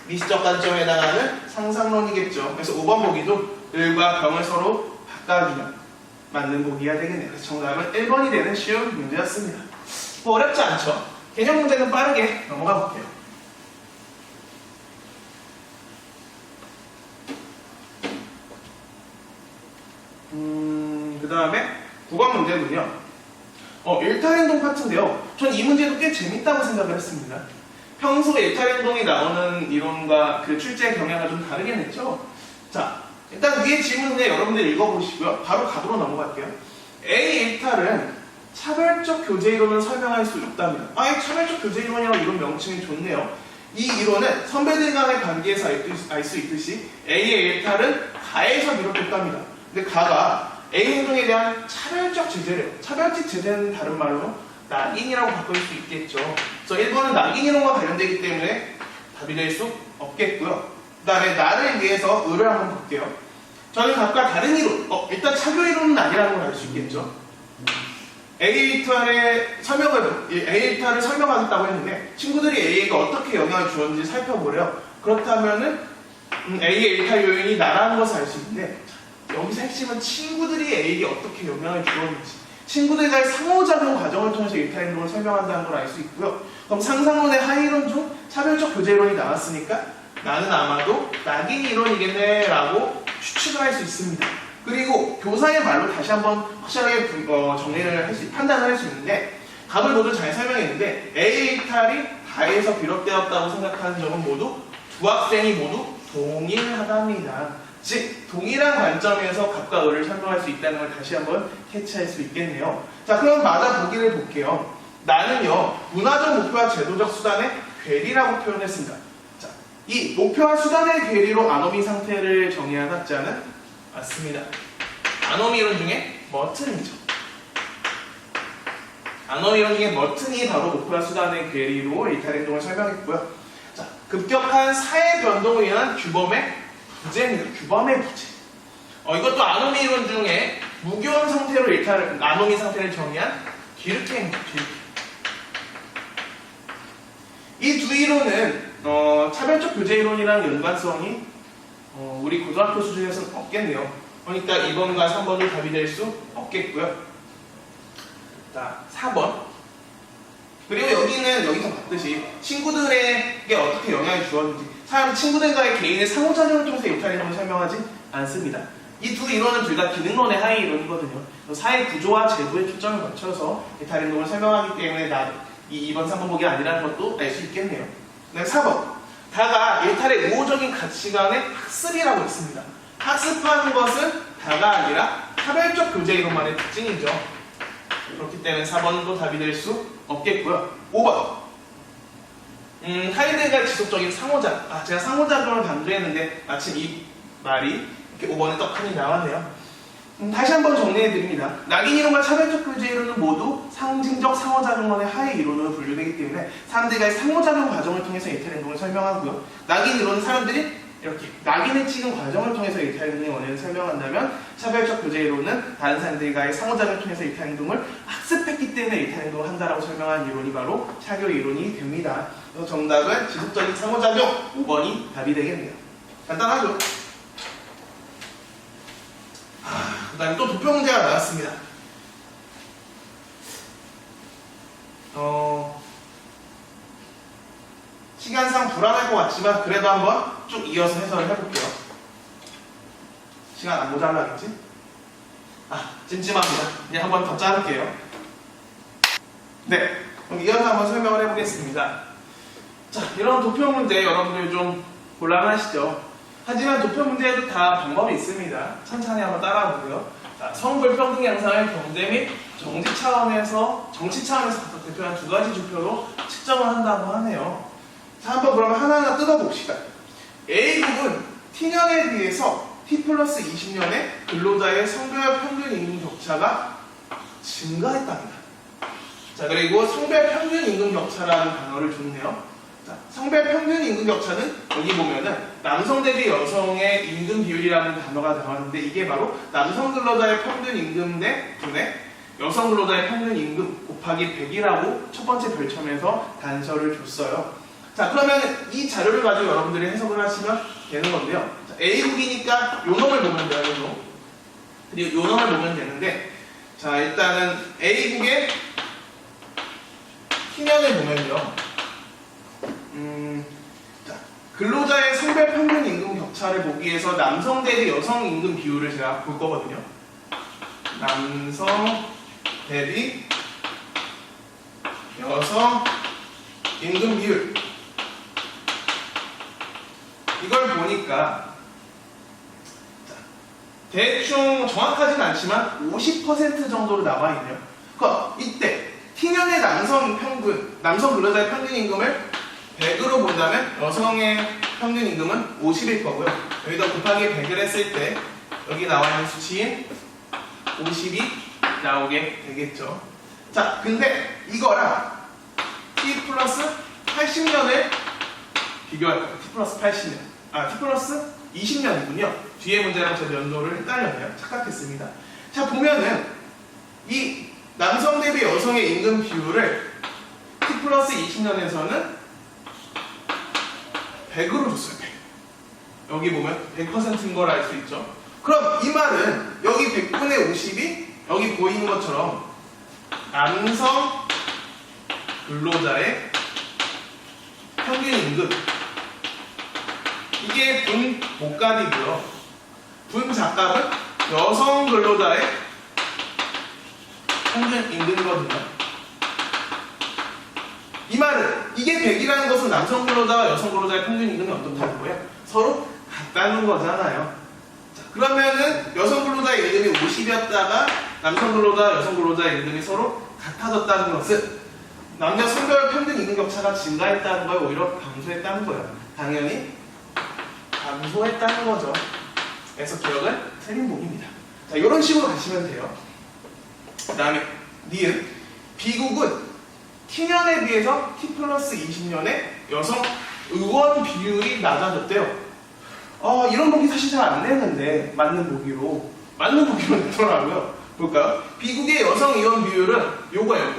S1: 미시적 관점에 해당하는 상상론이겠죠. 그래서 5번 보기도 을과 병을 서로 바꿔주면 맞는 보기가 되겠네요. 그래서 정답은 1번이 되는 쉬운 문제였습니다. 어렵지 않죠? 개념 문제는 빠르게 넘어가 볼게요. 그 다음에 9번 문제는요. 일탈행동 파트인데요. 전 이 문제도 꽤 재밌다고 생각을 했습니다. 평소 일탈행동이 나오는 이론과 그 출제 경향을 좀 다르게 냈죠. 자, 일단 위에 질문을 여러분들 읽어보시고요. 바로 답으로 넘어갈게요. A 일탈은 차별적 교제 이론을 설명할 수 있답니다. 이 차별적 교제 이론이라고 이런 명칭이 좋네요. 이 이론은 선배들 간의 관계에서 알 수 있듯이 A의 일탈은 가에서 비롯됐답니다. 근데 가가 A 행동에 대한 차별적 제재래요. 차별적 제재는 다른 말로 낙인이라고 바꿀 수 있겠죠. 그래서 1번은 낙인 이론과 관련되기 때문에 답이 될 수 없겠고요. 그 다음에 나를 위해서 을을 한번 볼게요. 저는 각각 다른 이론, 일단 차교 이론은 아니라는 걸 알 수 있겠죠. A 일탈을 설명하겠다고 했는데 친구들이 A에게 어떻게 영향을 주었는지 살펴보래요. 그렇다면은 A의 일탈 요인이 나라는 것을 알 수 있는데 여기서 핵심은 친구들이 A에게 어떻게 영향을 주었는지 친구들과의 상호작용 과정을 통해서 일탈 행동을 설명한다는 걸 알 수 있고요. 그럼 상상론의 하이론 중 차별적 교제 이론이 나왔으니까 나는 아마도 낙인 이론이겠네 라고 추측을 할 수 있습니다. 그리고 교사의 말로 다시 한번 확실하게 판단을 할 수 있는데 답을 모두 잘 설명했는데 A 일탈이 가에서 비롯되었다고 생각하는 점은 모두 두 학생이 모두 동일하답니다. 즉 동일한 관점에서 갑과 을을 설명할 수 있다는 걸 다시 한번 캐치할 수 있겠네요. 자, 그럼 맞아 보기를 볼게요. 나는요 문화적 목표와 제도적 수단의 괴리라고 표현했습니다. 자, 이 목표와 수단의 괴리로 아노미 상태를 정의한 학자는 맞습니다. 아노미 이론 중에 머튼이죠. 아노미 이론 중에 머튼이 바로 목표와 수단의 괴리로 일탈 행동을 설명했고요. 자, 급격한 사회 변동을 위한 규범의 부재입니다. 규범의 부재. 이것도 아노미 이론 중에 무교원 상태로 아노미 상태를 정의한 기르케입니다. 이 두 이론은 차별적 교제 이론이랑 연관성이 우리 고등학교 수준에서는 없겠네요. 그러니까 2번과 3번도 답이 될 수 없겠고요. 자, 4번. 그리고 여기서 봤듯이 친구들에게 어떻게 영향을 주었는지 사람 친구들과의 개인의 상호작용을 통해서 일탈 행동을 설명하지 않습니다. 이 두 이론은 둘 다 기능론의 하위 이론이거든요. 사회 구조와 제도에 초점을 맞춰서 일탈 행동을 설명하기 때문에 이 2번, 3번 보기 아니라는 것도 알 수 있겠네요. 네, 4번. 다가 일탈의 우호적인 가치관의 학습이라고 했습니다. 학습하는 것은 다가 아니라 차별적 교제 이론만의 특징이죠. 그렇기 때문에 4번도 답이 될 수 없겠고요. 5번. 하이데거의 지속적인 상호작. 제가 상호작용을 강조했는데 마침 이 말이 이렇게 5번에 떡하니 나왔네요. 다시 한번 정리해드립니다. 낙인 이론과 차별적 교제 이론은 모두 상징적 상호작용론의 하위 이론으로 분류되기 때문에 사람들과의 상호작용 과정을 통해서 일탈 행동을 설명하고요. 낙인 이론은 사람들이 이렇게 낙인을 찍은 과정을 통해서 일탈 행동의 원인을 설명한다면 차별적 교제 이론은 다른 사람들과의 상호작용을 통해서 일탈 행동을 학습했기 때문에 일탈 행동을 한다라고 설명한 이론이 바로 차교 이론이 됩니다. 그래서 정답은 지속적인 상호작용 5번이 답이 되겠네요. 간단하죠? 그 다음에 또 도표 문제가 나왔습니다. 시간상 불안할 것 같지만 그래도 한번 쭉 이어서 해설을 해볼게요. 시간 안 모자라겠지? 찜찜합니다. 그냥 한번 더 자를게요. 네, 그럼 이어서 한번 설명을 해보겠습니다. 자, 이런 도표 문제 여러분들 좀 곤란하시죠? 하지만 도표 문제에도 다 방법이 있습니다. 천천히 한번 따라보고요. 자, 성불평등 양상을 경제 및 정치 차원에서 각각 대표한 두 가지 지표로 측정을 한다고 하네요. 자, 한번 그러면 하나하나 뜯어봅시다. A국은 T년에 비해서 T 플러스 20년에 근로자의 성별 평균 임금 격차가 증가했답니다. 자, 그리고 성별 평균 임금 격차라는 단어를 줬네요. 자, 성별 평균 임금 격차는 여기 보면은 남성 대비 여성의 임금 비율이라는 단어가 나왔는데 이게 바로 남성 근로자의 평균 임금 대 분의 여성 근로자의 평균 임금 곱하기 100이라고 첫 번째 별첨에서 단서를 줬어요. 자, 그러면 이 자료를 가지고 여러분들이 해석을 하시면 되는 건데요. 자, A국이니까 요놈을 보면 돼요, 요놈. 그리고 요놈을 보면 되는데, 자, 일단은 A국의 T년을 보면요. 자, 근로자의 성별 평균 임금 격차를 보기 위해서 남성 대비 여성 임금 비율을 제가 볼 거거든요. 남성 대비 여성 임금 비율. 이걸 보니까 대충 정확하진 않지만 50% 정도로 남아있네요. 그러니까 이때 T년의 남성 근로자의 평균 임금을 100으로 본다면 여성의 평균 임금은 50일 거고요. 여기다 곱하기 100을 했을 때 여기 나와 있는 수치인 50이 나오게 되겠죠. 자, 근데 이거랑 T 플러스 80년을 비교할 거예요. T 플러스 80년. T 플러스 20년이군요. 뒤에 문제랑 제 연도를 헷갈렸네요. 착각했습니다. 자, 보면은 이 남성 대비 여성의 임금 비율을 T 플러스 20년에서는 100으로 줬어요. 100. 여기 보면 100%인 걸 알 수 있죠. 그럼 이 말은 여기 100분의 50이 여기 보이는 것처럼 남성 근로자의 평균 임금, 이게 분 목값이고요. 분 작값은 여성 근로자의 평균 임금이거든요. 이 말은 이게 100이라는 것은 남성 근로자와 여성 근로자의 평균 임금이 어떻다는 거예요? 서로 같다는 거잖아요. 자, 그러면은 여성 근로자의 임금이 50이었다가 남성 근로자, 여성 거로자의 임금이 서로 같아졌다는 것은 남녀 성별 평균 임금 격차가 증가했다는 걸 오히려 감소했다는 거예요. 당연히 감소했다는 거죠. 그래서 기억은 틀린 복입니다. 자, 이런 식으로 가시면 돼요. 그 다음에 니은 비국은 T년에 비해서 T 플러스 20년에 여성 의원 비율이 낮아졌대요. 이런 보기 사실 잘 안 내는데 맞는 보기로 냈더라고요. 볼까요? 비국의 여성 의원 비율은 요거예요.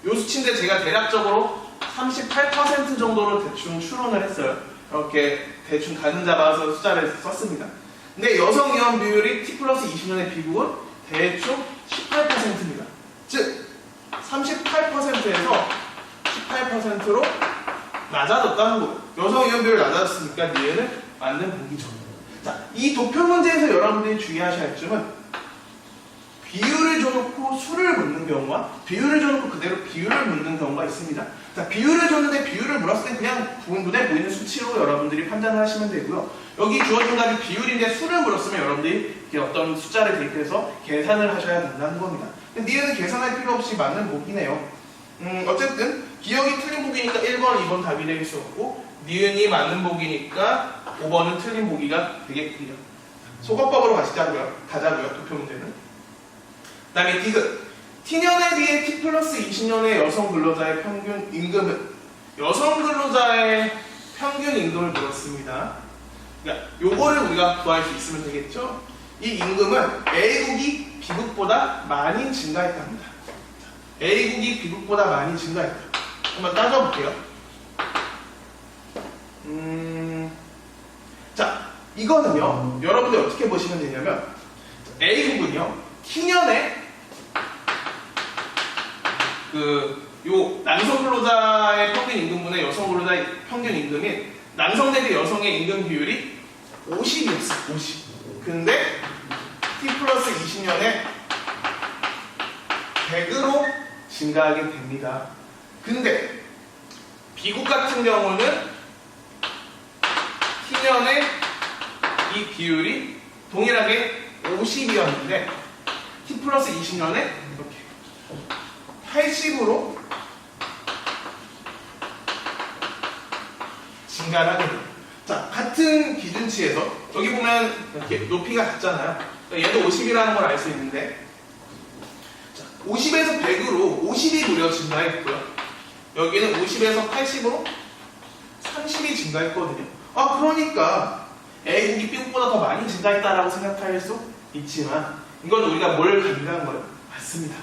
S1: 요 수치인데 제가 대략적으로 38% 정도로 대충 추론을 했어요. 이렇게 대충 가는 잡아서 숫자를 썼습니다. 근데 여성 의원 비율이 T 플러스 20년의 비국은 대충 18%입니다. 즉 38%에서 18%로 낮아졌다는 거예요. 여성 의원 비율이 낮아졌으니까 니은은 맞는 보기죠. 자, 이 도표 문제에서 여러분들이 주의하셔야 할 점은 비율을 줘놓고 수를 묻는 경우와 비율을 줘놓고 그대로 비율을 묻는 경우가 있습니다. 자, 비율을 줬는데 비율을 물었을 때 그냥 눈에 보이는 수치로 여러분들이 판단을 하시면 되고요. 여기 주어진 값이 비율인데 수를 물었으면 여러분들이 어떤 숫자를 대입해서 계산을 하셔야 된다는 겁니다. 니은은 계산할 필요 없이 맞는 보기네요. 어쨌든 기억이 틀린 보기니까 1번, 2번 답이 될 수 없고 니은이 맞는 보기니까 5번은 틀린 보기가 되겠군요. 소거법으로 가자고요. 도표 문제는. 그 다음에 디귿. T년에 비해 T 플러스 20년의 여성 근로자의 평균 임금은 여성 근로자의 평균 임금을 물었습니다. 그러니까 요거를 우리가 구할 수 있으면 되겠죠. 이 임금은 A국이 B국보다 많이 증가했답니다. A국이 B국보다 많이 증가했다. 한번 따져볼게요. 자, 이거는요, 여러분들 어떻게 보시면 되냐면 A국은요, T년에 요 남성 근로자의 평균 임금분의 여성 근로자의 평균 임금인 남성 대비 여성의 임금 비율이 50이었어요. 50. 근데 T 플러스 20년에 100으로 증가하게 됩니다. 근데 비국 같은 경우는 T년에 이 비율이 동일하게 50이었는데 T 플러스 20년에 이렇게 80으로 증가를 하게 돼요. 자, 같은 기준치에서 여기 보면 이렇게 높이가 같잖아요. 얘도 50이라는 걸 알 수 있는데, 자, 50에서 100으로 50이 무려 증가했고요. 여기는 50에서 80으로 30이 증가했거든요. 그러니까 A국이 B국보다 더 많이 증가했다라고 생각할 수 있지만 이건 우리가 뭘 감안한 거예요? 맞습니다.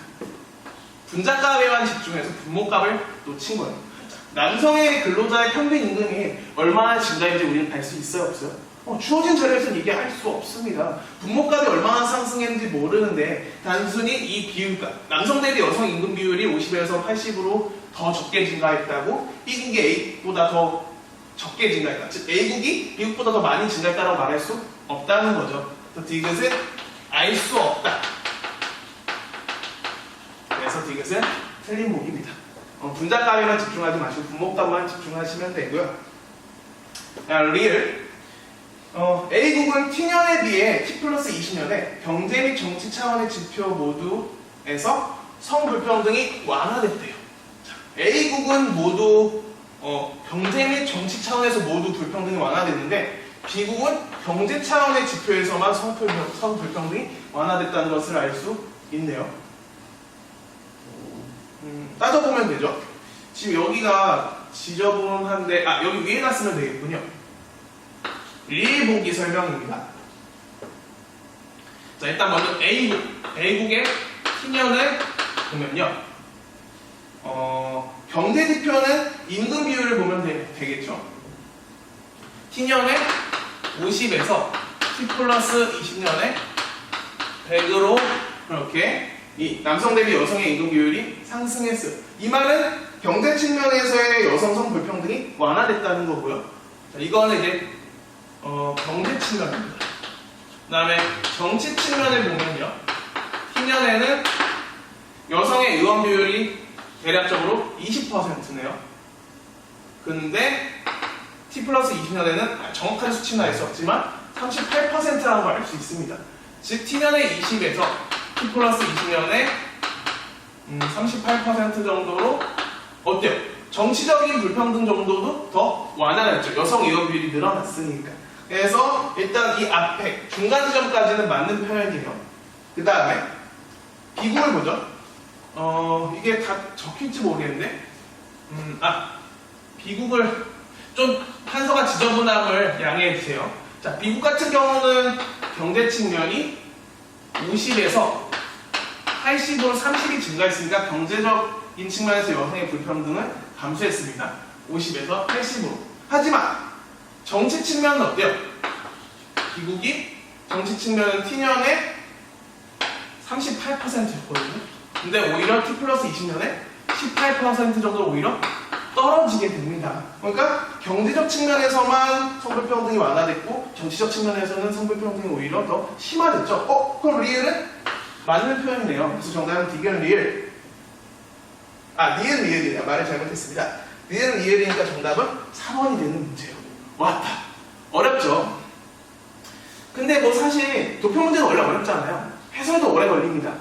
S1: 분자값에만 집중해서 분모값을 놓친 거예요. 남성의 근로자의 평균 임금이 얼마나 증가했는지 우리는 알 수 있어요? 없어요? 주어진 자료에서는 얘기할 수 없습니다. 분모값이 얼마나 상승했는지 모르는데 단순히 이 비율값, 남성 대비 여성 임금 비율이 50에서 80으로 더 적게 증가했다고 B국이 A보다 더 적게 증가했다. 즉 A국이 B국보다 더 많이 증가했다고 말할 수 없다는 거죠. 그래서 디귿은 알 수 없다. 그래서 이것은 틀린 목입니다. 분자값에만 집중하지 마시고 분모값만 집중하시면 되고요. 리을 A국은 T년에 비해 T 플러스 20년에 경제 및 정치 차원의 지표 모두에서 성불평등이 완화됐대요. A국은 모두 경제 및 정치 차원에서 모두 불평등이 완화됐는데 B국은 경제 차원의 지표에서만 성불평등이 완화됐다는 것을 알 수 있네요. 따져보면 되죠. 지금 여기가 지저분한데 여기 위에 놨으면 되겠군요. 리보기 설명입니다. 자, 일단 먼저 A국의 T년을 보면요. 경제지표는 임금 비율을 보면 되겠죠. T년에 50에서 T 플러스 20년에 100으로 이렇게 이 남성 대비 여성의 임금 비율이 상승했어요. 이 말은 경제 측면에서의 여성 성 불평등이 완화됐다는 거고요. 자, 이거는 이제 경제 측면입니다. 그 다음에 정치 측면을 보면요. T년에는 여성의 의원 비율이 대략적으로 20%네요. 근데 T 플러스 20년에는 정확한 수치는 알 수 없지만 38%라는 걸 알 수 있습니다. 즉 T년에 20에서 T 플러스 20년에 38% 정도로 어때요? 정치적인 불평등 정도도 더 완화됐죠. 여성 의원 비율이 늘어났으니까. 그래서 일단 이 앞에 중간 지점까지는 맞는 표현이에요. 그 다음에 비국을 보죠. 이게 다 적힐지 모르겠는데 비국을 좀 판서가 지저분함을 양해해 주세요. 자, 비국 같은 경우는 경제 측면이 50에서 80으로 30이 증가했으니까 경제적인 측면에서 여성의 불평등을 감소했습니다. 50에서 80으로. 하지만 정치 측면은 어때요? 비국이 정치 측면은 T년에 38%였거든요. 근데 오히려 T 플러스 20년에 18% 정도 오히려 떨어지게 됩니다. 그러니까 경제적 측면에서만 성불평등이 완화됐고 정치적 측면에서는 성불평등이 오히려 더 심화됐죠. 그럼 리을은? 맞는 표현이네요. 그래서 정답은 디귿 리을. 니은 리을이네요. 말을 잘못했습니다. 니은 리을이니까 정답은 3번이 되는 문제예요. 왔다. 어렵죠? 근데 뭐 사실 도표 문제는 원래 어렵잖아요. 해설도 오래 걸립니다.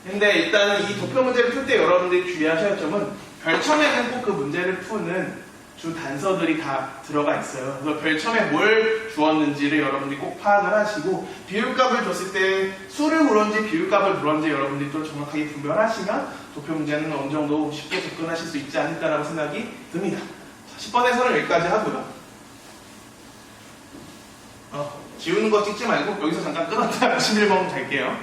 S1: 근데 일단은 이 도표 문제를 풀 때 여러분들이 주의하셔야 할 점은 별첨에는 꼭 그 문제를 푸는 주 단서들이 다 들어가 있어요. 그래서 별첨에 뭘 주었는지를 여러분들이 꼭 파악을 하시고 비율값을 줬을 때 수를 물었는지 비율값을 물었는지 여러분들이 또 정확하게 분별하시면 도표 문제는 어느 정도 쉽게 접근하실 수 있지 않을까라고 생각이 듭니다. 10번에서는 여기까지 하고요. 지우는 거 찍지 말고 여기서 잠깐 끊었다가 11번 갈게요.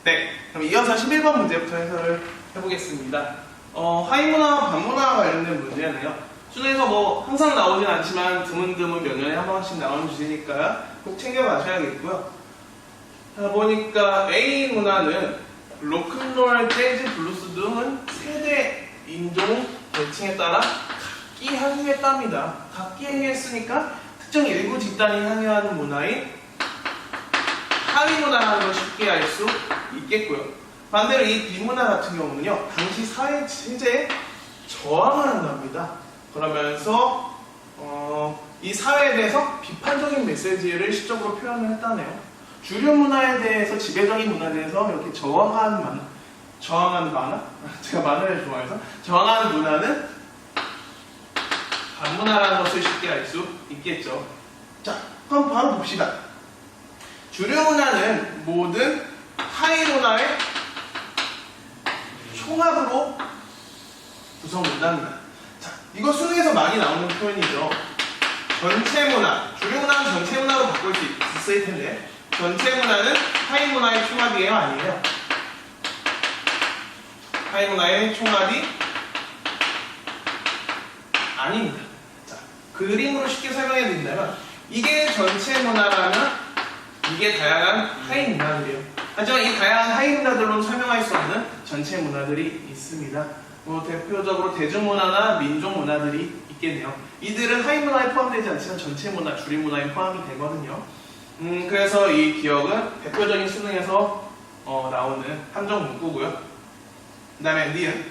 S1: 네, 그럼 이어서 11번 문제부터 해설을 해보겠습니다. 하위문화와 반문화와 관련된 문제네요. 수능에서 뭐 항상 나오진 않지만 드문드문 몇 년에 한 번씩 나오는 주제니까 꼭 챙겨가셔야겠고요. 보니까 A 문화는 로큰롤, 재즈, 블루스 등은 세대, 인종, 계층에 따라 각기 향유했답니다. 각기 향유했으니까 특정 일부 집단이 향유하는 문화인 하위문화라는 걸 쉽게 알 수 있겠고요. 반대로 이 비문화 같은 경우는요, 당시 사회 체제에 저항을 한답니다. 그러면서 이 사회에 대해서 비판적인 메시지를 시적으로 표현을 했다네요. 주류 문화에 대해서, 지배적인 문화에 대해서 이렇게 저항하는 만화? 제가 만화를 좋아해서 저항하는 문화는 반문화라는 것을 쉽게 알 수 있겠죠. 자, 그럼 바로 봅시다. 주류 문화는 모든 하위 문화의 총합으로 구성된답니다. 자, 이거 수능에서 많이 나오는 표현이죠. 전체 문화, 주류 문화는 전체 문화로 바꿀 수 있을 텐데 전체 문화는 하위 문화의 총합이에요, 아니에요? 하위 문화의 총합이 아닙니다. 자, 그림으로 쉽게 설명해 드린다면 이게 전체 문화라면 이게 다양한 하위 문화들이에요. 하지만 이 다양한 하위 문화들로 설명할 수 없는 전체 문화들이 있습니다. 대표적으로 대중문화나 민족문화들이 있겠네요. 이들은 하위 문화에 포함되지 않지만 전체 문화, 주류 문화에 포함이 되거든요. 그래서 이 기억은 대표적인 수능에서 나오는 함정 문구고요. 그 다음에 니은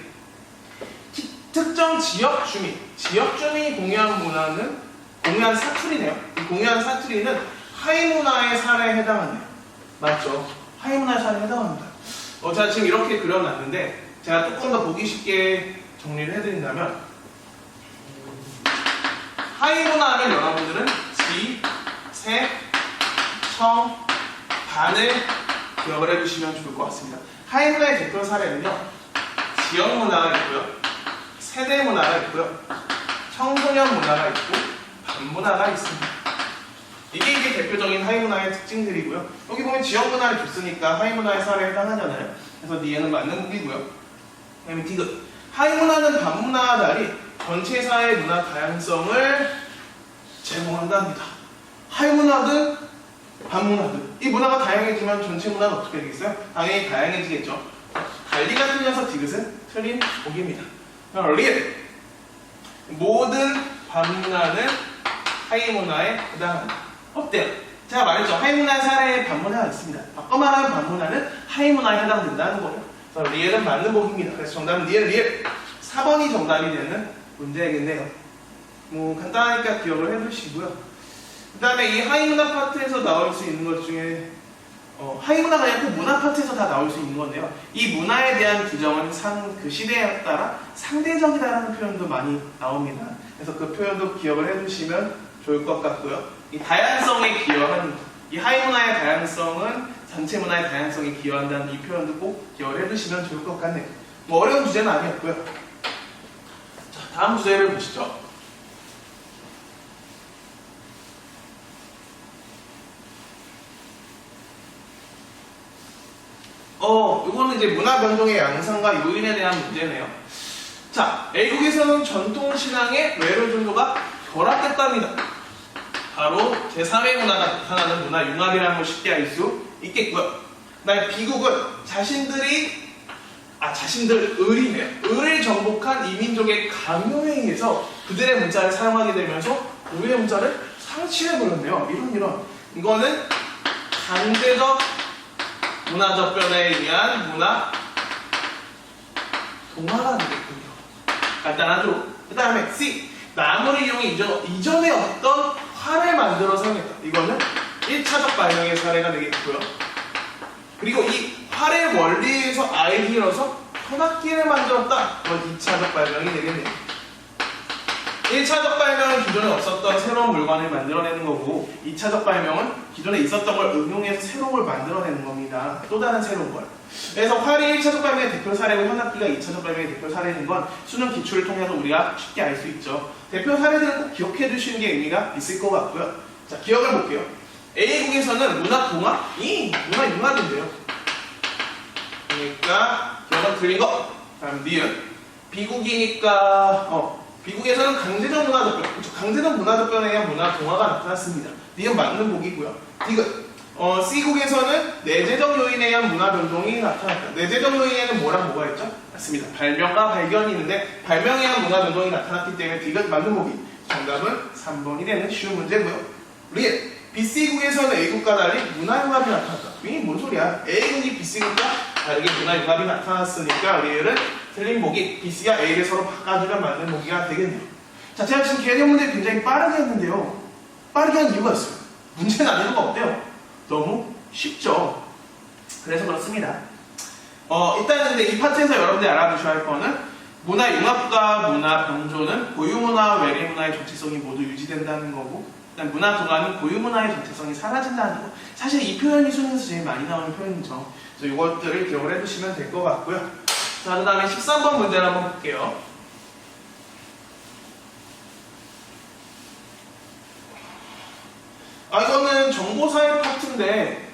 S1: 특정 지역 주민이 공유한 문화는 공유한 사투리네요. 이 공유한 사투리는 하위 문화의 사례에 해당하네요. 맞죠? 하위 문화의 사례에 해당합니다. 제가 지금 이렇게 그려놨는데 제가 조금 더 보기 쉽게 정리를 해드린다면 하위 문화는 여러분들은 지, 세, 청, 반을 기억을 해주시면 좋을 것 같습니다. 하위 문화의 대표 사례는요, 지역 문화가 있고요, 세대 문화가 있고요, 청소년 문화가 있고, 반 문화가 있습니다. 이게 대표적인 하위 문화의 특징들이고요. 여기 보면 지역 문화를 줬으니까 하위 문화의 사례에 해당하잖아요. 그래서 니에는 맞는 문이고요. 그다음에 디귿. 하위 문화는 반 문화와 달리 전체 사회의 문화 다양성을 제공한답니다. 하위 문화든 반 문화든 이 문화가 다양해지면 전체 문화는 어떻게 되겠어요? 당연히 다양해지겠죠. 달리가 틀려서 디귿은 틀린 보기입니다. 리을. 모든 반 문화는 하위 문화에 해당합니다. 어때요? 제가 말했죠. 하위 문화 사례에 반 문화가 있습니다. 바꿔 말하면 반 문화는 하위 문화에 해당된다는 거예요. 그래서 리을은 맞는 보기입니다. 그래서 정답은 리을. 4번이 정답이 되는 문제이겠네요. 간단하니까 기억을 해두시고요. 그 다음에 이 하위 문화 파트에서 나올 수 있는 것 중에 하위 문화가 아니라 그 문화 파트에서 다 나올 수 있는 건데요. 이 문화에 대한 규정은 그 시대에 따라 상대적이다라는 표현도 많이 나옵니다. 그래서 그 표현도 기억을 해두시면 좋을 것 같고요. 이 다양성에 기여하는 이 하위 문화의 다양성은 전체 문화의 다양성에 기여한다는 이 표현도 꼭 기억을 해두시면 좋을 것 같네요. 어려운 주제는 아니었고요. 자, 다음 주제를 보시죠. 이거는 이제 문화 변동의 양상과 요인에 대한 문제네요. 자, A국에서는 전통신앙의 외로 종교가 결합됐답니다. 바로 제3의 문화가 나타나는 문화 융합이라는 걸 쉽게 알 수 있겠고요. 그 다음에 B국은 을을 정복한 이민족의 강요에 의해서 그들의 문자를 사용하게 되면서 우리의 문자를 상실해버렸네요. 이런. 이거는 강제적 문화적 변화에 의한 문화 동화가 되겠군요. 간단하죠? 그 다음에 C. 나무를 이용해 이전에 어떤 활을 만들어 사용했다. 이거는 1차적 발명의 사례가 되겠고요. 그리고 이 활의 원리에서 아이디어로서 현악기를 만들었다. 이건 2차적 발명이 되겠네요. 1차적 발명은 기존에 없었던 새로운 물건을 만들어내는 거고 2차적 발명은 기존에 있었던 걸 응용해서 새로운 걸 만들어내는 겁니다. 또 다른 새로운 걸. 그래서 활이 1차적 발명의 대표 사례고 현악기가 2차적 발명의 대표 사례인 건 수능 기출을 통해서 우리가 쉽게 알 수 있죠. 대표 사례들은 꼭 기억해 두시는 게 의미가 있을 것 같고요. 자, 기억을 볼게요. A국에서는 문화 동화이 문화 융합인데요. 그러니까 기억은 틀린 거. 다음 니은. B국이니까 B국에서는 강제적 문화적 변화, 그렇죠. 강제적 문화적 변화에 의한 문화 동화가 나타났습니다. 니은 맞는 보기고요. 디귿. C국에서는 내재적 요인에 의한 문화 변동이 나타났다. 내재적 요인에는 뭐랑 뭐가 있죠? 맞습니다. 발명과 발견이 있는데 발명에 의한 문화 변동이 나타났기 때문에 디귿 맞는 보기. 정답은 3번이 되는 쉬운 문제고요. 리을. BC국에서는 A국과 달리 문화 융합이 나타났다. 이게 뭔 소리야? A국이 BC국과 다르게 문화 융합이 나타났으니까 리을은 틀린 보기. BC가 A를 서로 바꿔주면 맞는 보기가 되겠네요. 자, 제가 지금 개념 문제 굉장히 빠르게 했는데요. 빠르게 한 이유가 있어요. 문제는 안 이유가 없대요. 너무 쉽죠. 그래서 그렇습니다. 일단 근데 이 파트에서 여러분들이 알아두셔야 할 거는 문화 융합과 문화 병조는 고유문화와 외래문화의 정체성이 모두 유지된다는 거고, 일단 문화 동화는 고유문화의 정체성이 사라진다는 거. 사실 이 표현이 수능에서 제일 많이 나오는 표현이죠. 그래서 이것들을 기억을 해두시면 될 것 같고요. 자, 그 다음에 13번 문제를 한번 볼게요. 이거는 정보사회 파트인데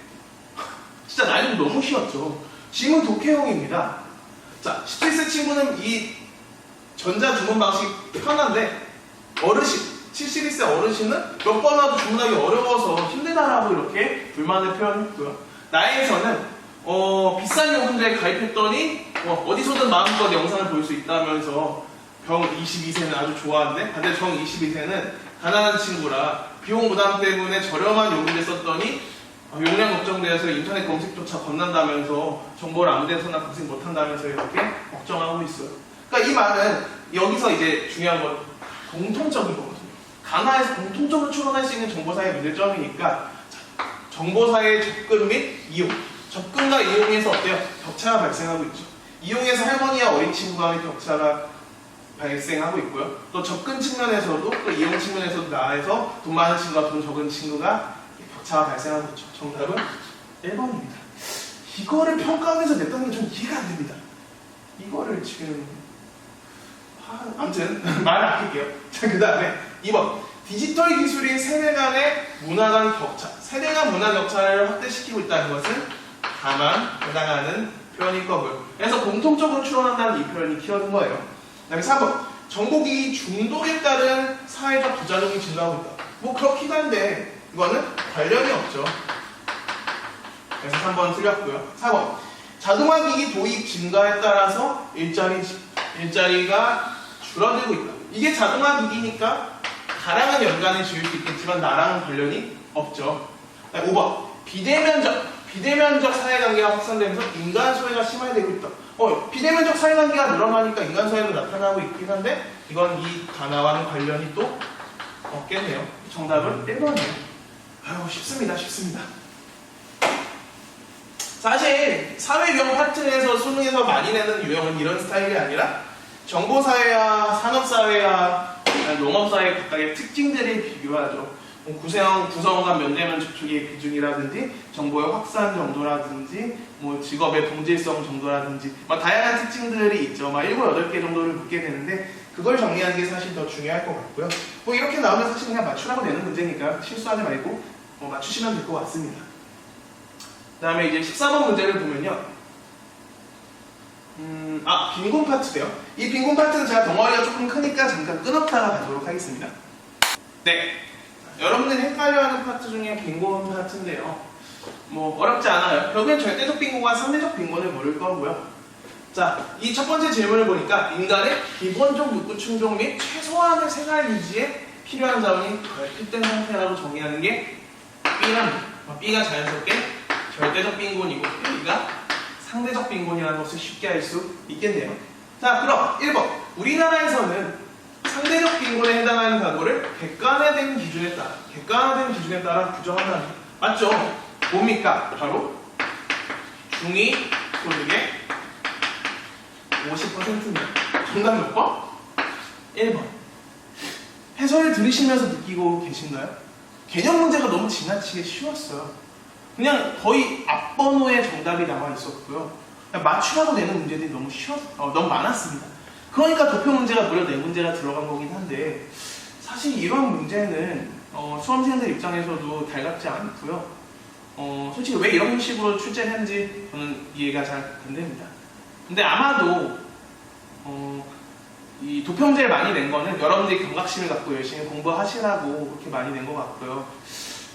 S1: 진짜 난이도 너무 쉬웠죠. 지문 독해형입니다. 자, 17세 친구는 이 전자주문 방식 편한데 어르신, 71세 어르신은 몇 번 와도 주문하기 어려워서 힘들다라고 이렇게 불만을 표현했고요. 나에서는 비싼 요금제에 가입했더니 어디서든 마음껏 영상을 볼 수 있다면서 병 22세는 아주 좋아하는데 반대로 정 22세는 가난한 친구라 비용 부담 때문에 저렴한 요금제 썼더니 용량 걱정돼서 인터넷 검색조차 겁난다면서 정보를 아무 데서나 검색 못한다면서 이렇게 걱정하고 있어요. 그러니까 이 말은 여기서 이제 중요한 건 공통적인 거거든요. 가나에서 공통적으로 추론할 수 있는 정보사의 문제점이니까 정보사의 접근 및 이용, 접근과 이용에서 어때요? 격차가 발생하고 있죠. 이용에서 할머니와 어린 친구 간의 격차가 발생하고 있고요. 또 접근 측면에서도 또 이용 측면에서도 나아서 돈 많은 친구와 돈 적은 친구가 격차가 발생하고 있죠. 정답은 1번입니다. 이거를 평가원에서 냈다는 게 좀 이해가 안 됩니다. 이거를 지금 아무튼 말을 아낄게요. 자, 그 다음에 2번 디지털 기술인 세대 간의 문화 간 격차, 세대 간 문화 격차를 확대시키고 있다는 것은 다만 해당하는 표현일 거고요. 그래서 공통적으로 추론한다는 이 표현이 키워진 거예요. 그 다음에 4번 정보기기 중독에 따른 사회적 부작용이 증가하고 있다. 뭐 그렇긴 한데 이거는 관련이 없죠. 그래서 3번 틀렸고요. 4번 자동화기기 도입 증가에 따라서 일자리가 줄어들고 있다. 이게 자동화기기니까 다량은 연간에 지을 수 있겠지만 나랑은 관련이 없죠. 5번 비대면적 사회관계가 확산되면서 인간 소외가 심화되고 있다. 비대면적 사회관계가 늘어나니까 인간 소외도 나타나고 있긴 한데 이건 이 단어와는 관련이 또 없겠네요. 정답은 1번이에요. 아유, 쉽습니다. 사실 사회유형 파트에서 수능에서 많이 내는 유형은 이런 스타일이 아니라 정보사회와 산업사회와 농업사회 각각의 특징들을 비교하죠. 구성 간 면대면 접촉의 비중이라든지 정보의 확산 정도라든지 직업의 동질성 정도라든지 다양한 특징들이 있죠. 7, 8개 정도를 묻게 되는데 그걸 정리하는 게 사실 더 중요할 것 같고요. 이렇게 나오면 사실 그냥 맞추라고 내는 문제니까 실수하지 말고 맞추시면 될 것 같습니다. 그 다음에 이제 14번 문제를 보면요. 빈곤 파트인데요. 이 빈곤 파트는 제가 덩어리가 조금 크니까 잠깐 끊었다가 가도록 하겠습니다. 네. 여러분들이 헷갈려하는 파트 중에 빈곤 파트인데요. 어렵지 않아요. 결국엔 절대적 빈곤과 상대적 빈곤을 모를 거고요. 자, 이 첫 번째 질문을 보니까 인간의 기본적 욕구 충족 및 최소한의 생활 유지에 필요한 자원이 결핍된 상태라고 정의하는 게 B랍니다. B가 자연스럽게 절대적 빈곤이고 B가 상대적 빈곤이라는 것을 쉽게 알 수 있겠네요. 자, 그럼 1번 우리나라에서는 상대적 빈곤에 해당하는 가구를 객관화된 기준에 따라 규정한다는 거예요. 맞죠? 뭡니까? 바로 중위 소득의 50%입니다. 정답 몇 번? 1번. 해설을 들으시면서 느끼고 계신가요? 개념 문제가 너무 지나치게 쉬웠어요. 그냥 거의 앞번호에 정답이 나와 있었고요. 맞추라고 내는 문제들이 너무 많았습니다. 그러니까 도표 문제가 무려 4문제가 들어간 거긴 한데 사실 이런 문제는 수험생들 입장에서도 달갑지 않고요. 솔직히 왜 이런 식으로 출제를 했는지 저는 이해가 잘 안 됩니다. 근데 아마도 이 도표 문제를 많이 낸 거는 여러분들이 경각심을 갖고 열심히 공부하시라고 그렇게 많이 낸 것 같고요.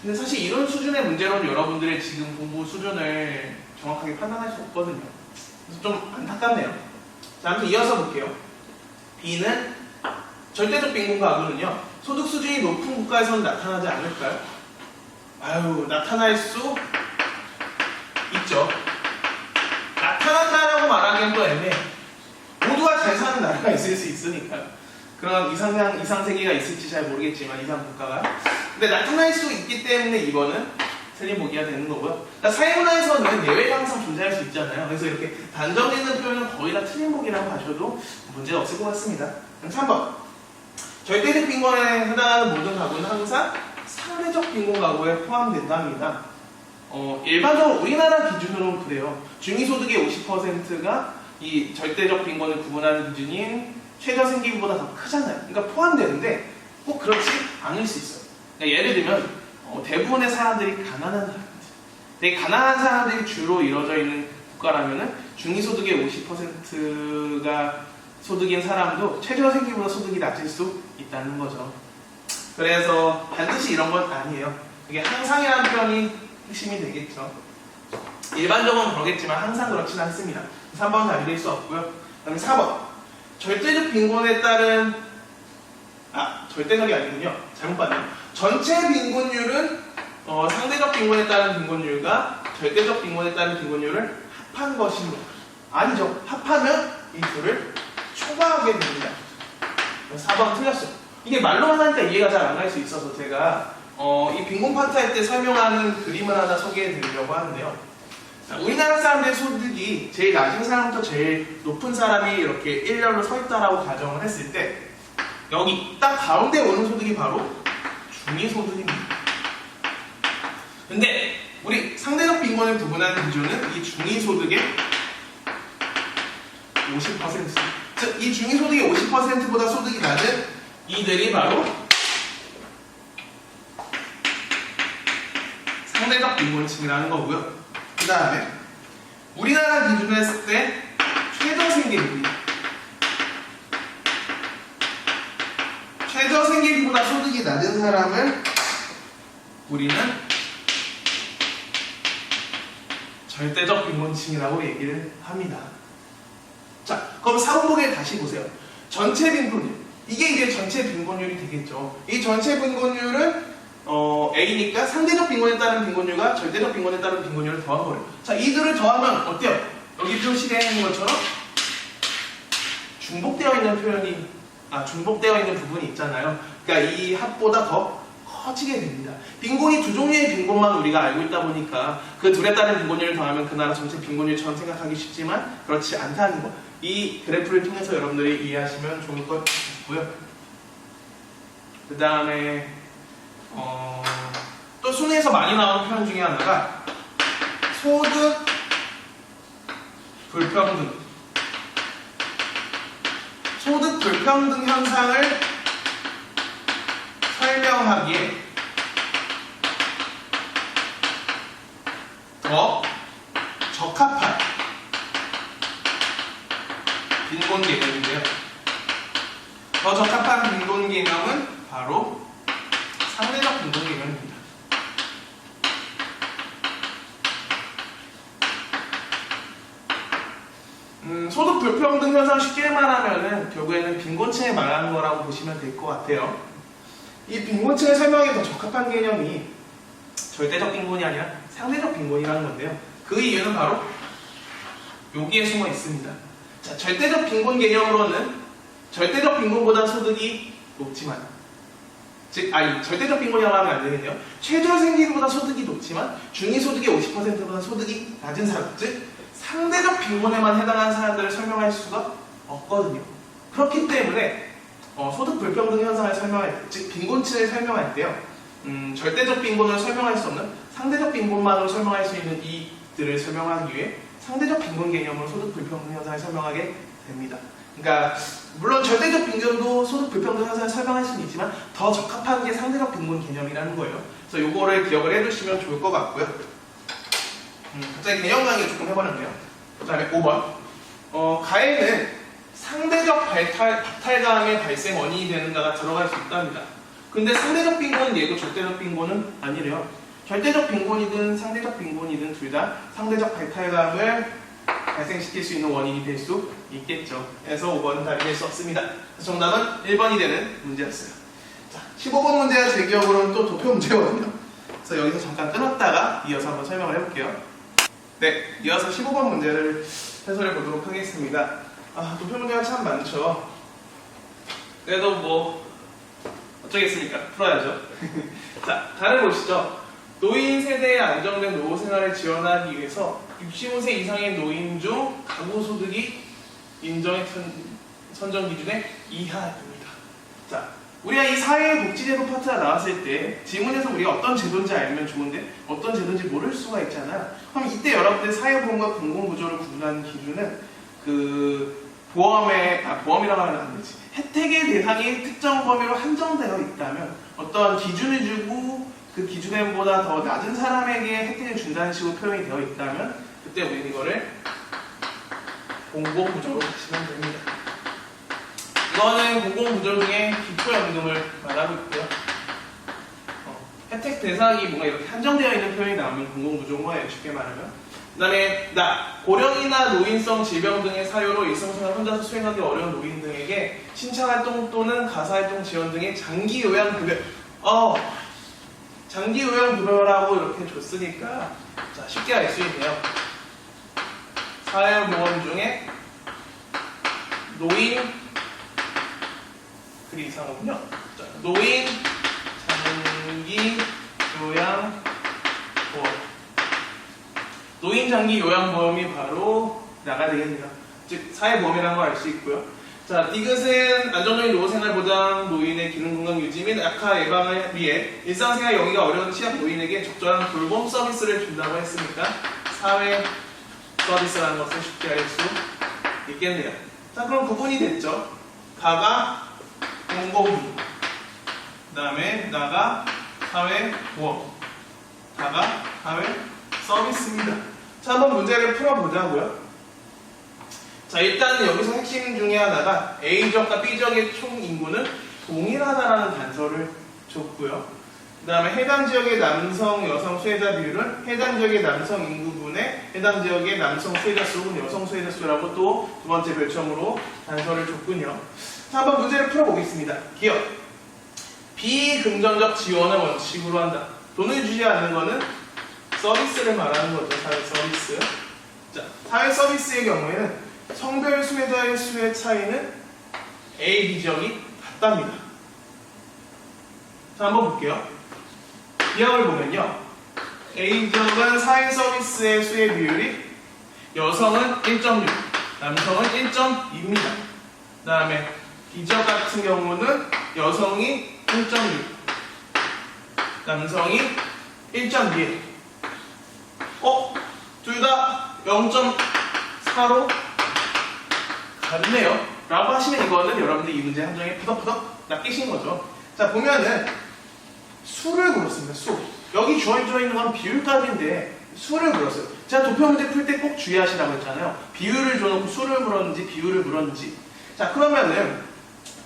S1: 근데 사실 이런 수준의 문제로는 여러분들의 지금 공부 수준을 정확하게 판단할 수 없거든요. 그래서 좀 안타깝네요. 자, 아무튼 이어서 볼게요. B는 절대적 빈곤 가구는요. 소득 수준이 높은 국가에서는 나타나지 않을까요? 나타날 수 있죠. 나타난다라고 말하기엔 또 애매해. 모두가 잘 사는 나라가 있을 수 있으니까. 그런 이상세계가 있을지 잘 모르겠지만 이상 국가가. 근데 나타날 수 있기 때문에 2번은 틀린 보기가 되는 거고요. 사회문화에서는 예외가 항상 존재할 수 있잖아요. 그래서 이렇게 단정짓는 표현은 거의 다 틀린 보기라고 하셔도 문제가 없을 것 같습니다. 3번. 절대적 빈곤에 해당하는 모든 가구는 항상 상대적 빈곤 가구에 포함된답니다. 일반적으로 우리나라 기준으로는 그래요. 중위소득의 50%가 이 절대적 빈곤을 구분하는 기준인 최저생계비보다 더 크잖아요. 그러니까 포함되는데 꼭 그렇지 않을 수 있어요. 그러니까 예를 들면 대부분의 사람들이 가난한 사람들, 되게 가난한 사람들이 주로 이루어져 있는 국가라면은 중위소득의 50%가 소득인 사람도 최저생계보다 소득이 낮을 수 있다는 거죠. 그래서 반드시 이런 건 아니에요. 이게 항상이라는 표현이 핵심이 되겠죠. 일반적으로는 그러겠지만 항상 그렇지는 않습니다. 3번은 알릴 수 없고요. 그 다음에 4번. 절대적 빈곤에 따른 절대적이 아니군요. 잘못 봤네요. 전체 빈곤율은 상대적 빈곤에 따른 빈곤율과 절대적 빈곤에 따른 빈곤율을 합한 것이냐? 아니죠. 합하면 이 둘을 초과하게 됩니다. 4번 틀렸어요. 이게 말로만 하니까 이해가 잘 안 갈 수 있어서 제가 이 빈곤 파트 할 때 설명하는 그림을 하나 소개해 드리려고 하는데요. 자, 우리나라 사람들의 소득이 제일 낮은 사람부터 제일 높은 사람이 이렇게 일렬로 서 있다라고 가정을 했을 때 여기 딱 가운데 오는 소득이 바로 중위소득입니다. 근데 우리 상대적 빈곤을 구분하는 기준은 이 중위소득의 50%. 즉, 이 중위소득의 50%보다 소득이 낮은 이들이 바로 상대적 빈곤층이라는 거고요. 그 다음에 우리나라 기준으로 했을 때 최저생계비입니다. 최저생계비보다 소득이 낮은 사람을 우리는 절대적 빈곤층이라고 얘기를 합니다. 자, 그럼 사고보기를 다시 보세요. 전체 빈곤율. 이게 이제 전체 빈곤율이 되겠죠. 이 전체 빈곤율은 A니까 상대적 빈곤에 따른 빈곤율과 절대적 빈곤에 따른 빈곤율을 더한 거예요. 자, 이들을 더하면 어때요? 여기 표시되어 있는 것처럼 중복되어 있는 부분이 있잖아요. 그러니까 이 합보다 더 커지게 됩니다. 빈곤이 두 종류의 빈곤만 우리가 알고 있다 보니까 그 둘에 따른 빈곤율을 더하면 그 나라 전체 빈곤율처럼 생각하기 쉽지만 그렇지 않다는 거. 이 그래프를 통해서 여러분들이 이해하시면 좋을 것 같고요. 그 다음에 또 순위에서 많이 나오는 표현 중에 하나가 소득 불평등. 소득 불평등 현상을 설명하기에 더 적합한 빈곤 개념인데요. 더 적합한 빈곤 개념은 바로 상대적 빈곤 개념입니다. 소득 불평등 현상 쉽게 말하면은 결국에는 빈곤층을 말하는 거라고 보시면 될 것 같아요. 이 빈곤층을 설명하기 더 적합한 개념이 절대적 빈곤이 아니라 상대적 빈곤이라는 건데요. 그 이유는 바로 여기에 숨어 있습니다. 자, 절대적 빈곤 개념으로는 절대적 빈곤보다 소득이 높지만 절대적 빈곤이라고 하면 안 되겠네요. 최저생계비보다 소득이 높지만 중위소득의 50%보다 소득이 낮은 사람, 즉 상대적 빈곤에만 해당하는 사람들을 설명할 수가 없거든요. 그렇기 때문에 소득 불평등 현상을 설명할 때, 즉 빈곤층을 설명할 때요. 절대적 빈곤을 설명할 수 없는 상대적 빈곤만으로 설명할 수 있는 이들을 설명하기 위해 상대적 빈곤 개념으로 소득 불평등 현상을 설명하게 됩니다. 그러니까 물론 절대적 빈곤도 소득 불평등 현상을 설명할 수는 있지만 더 적합한 게 상대적 빈곤 개념이라는 거예요. 그래서 요거를 기억을 해두시면 좋을 것 같고요. 갑자기 개념 강의를 조금 해버렸네요. 그 다음에 5번 가에는 상대적 박탈감의 발생 원인이 되는가가 들어갈 수 있답니다. 근데 상대적 빈곤은 얘고 절대적 빈곤은 아니래요. 절대적 빈곤이든 상대적 빈곤이든 둘 다 상대적 박탈감을 발생시킬 수 있는 원인이 될 수 있겠죠. 그래서 5번은 답이 될 수 없습니다. 그래서 정답은 1번이 되는 문제였어요. 자, 15번 문제가 제 기억으로는 또 도표 문제거든요. 그래서 여기서 잠깐 끊었다가 이어서 한번 설명을 해볼게요. 네, 이어서 15번 문제를 해설해 보도록 하겠습니다. 도표 문제가 참 많죠. 그래도 뭐 어쩌겠습니까? 풀어야죠. 자, 다를 보시죠. 노인 세대의 안정된 노후 생활을 지원하기 위해서 65세 이상의 노인 중 가구 소득이 인정의 선정 기준의 이하입니다. 자, 우리가 이 사회복지제도 파트가 나왔을 때 지문에서 우리가 어떤 제도인지 알면 좋은데 어떤 제도인지 모를 수가 있잖아요. 그럼 이때 여러분들 사회보험과 공공구조를 구분하는 기준은 보험이라고 하면 안 되지. 혜택의 대상이 특정 범위로 한정되어 있다면 어떤 기준을 주고 그 기준보다 더 낮은 사람에게 혜택을 준다는 식으로 표현이 되어 있다면 그때 우리는 이거를 공공구조로 보시면 됩니다. 이거는 공공구조 중에 기초연금을 말하고 있고요. 혜택 대상이 뭔가 이렇게 한정되어 있는 표현이 나오면 공공구조인 거예요. 쉽게 말하면. 그 다음에 고령이나 노인성 질병 등의 사유로 일상생활 혼자서 수행하기 어려운 노인 등에게 신체활동 또는 가사활동 지원 등의 장기 요양급여. 장기 요양급여라고 이렇게 줬으니까 자, 쉽게 알 수 있네요. 사회보험 중에 노인 그 이상은요. 자, 노인 장기 요양보험. 노인 장기 요양보험이 바로 나가야 되겠네요. 즉 사회보험이라는 걸 알 수 있고요. 자, 디귿은 안정적인 노후생활 보장, 노인의 기능 건강 유지 및 악화 예방을 위해 일상생활 영위가 어려운 취약 노인에게 적절한 돌봄 서비스를 준다고 했으니까 사회 서비스라는 것을 쉽게 알 수 있겠네요. 자, 그럼 구분이 됐죠. 가가 공공비, 그 다음에 나가 사회보험, 다가 사회 서비스입니다. 자, 한번 문제를 풀어보자고요. 자, 일단 여기서 핵심 중에 하나가 A지역과 B지역의 총 인구는 동일하다라는 단서를 줬고요. 그 다음에 해당 지역의 남성, 여성 수혜자 비율은 해당 지역의 남성 인구분의 해당 지역의 남성 수혜자 수는 여성 수혜자 수라고 또 두 번째 별점으로 단서를 줬군요. 자, 한번 문제를 풀어보겠습니다. 기억. 비금전적 지원을 원칙으로 한다. 돈을 주지 않는 거는 서비스를 말하는 거죠. 사회 서비스. 자, 사회 서비스의 경우에는 성별 수혜자의 수의 차이는 A, B 지역이 같답니다. 자, 한번 볼게요. 기억을 보면요. A 지역은 사회 서비스의 수혜 비율이 여성은 1.6, 남성은 1.2입니다. 그 다음에 B 지역 같은 경우는 여성이 1.6, 남성이 1.2. 둘 다 0.4로 다르네요. 라고 하시면 이거는 여러분들 이 문제 함정에 푸덕푸덕 낚이신 거죠. 자, 보면은 수를 물었습니다. 수. 여기 주어져 있는 건 비율값인데 수를 물었어요. 제가 도표 문제 풀 때 꼭 주의하시라고 했잖아요. 비율을 줘놓고 수를 물었는지 비율을 물었는지. 자, 그러면은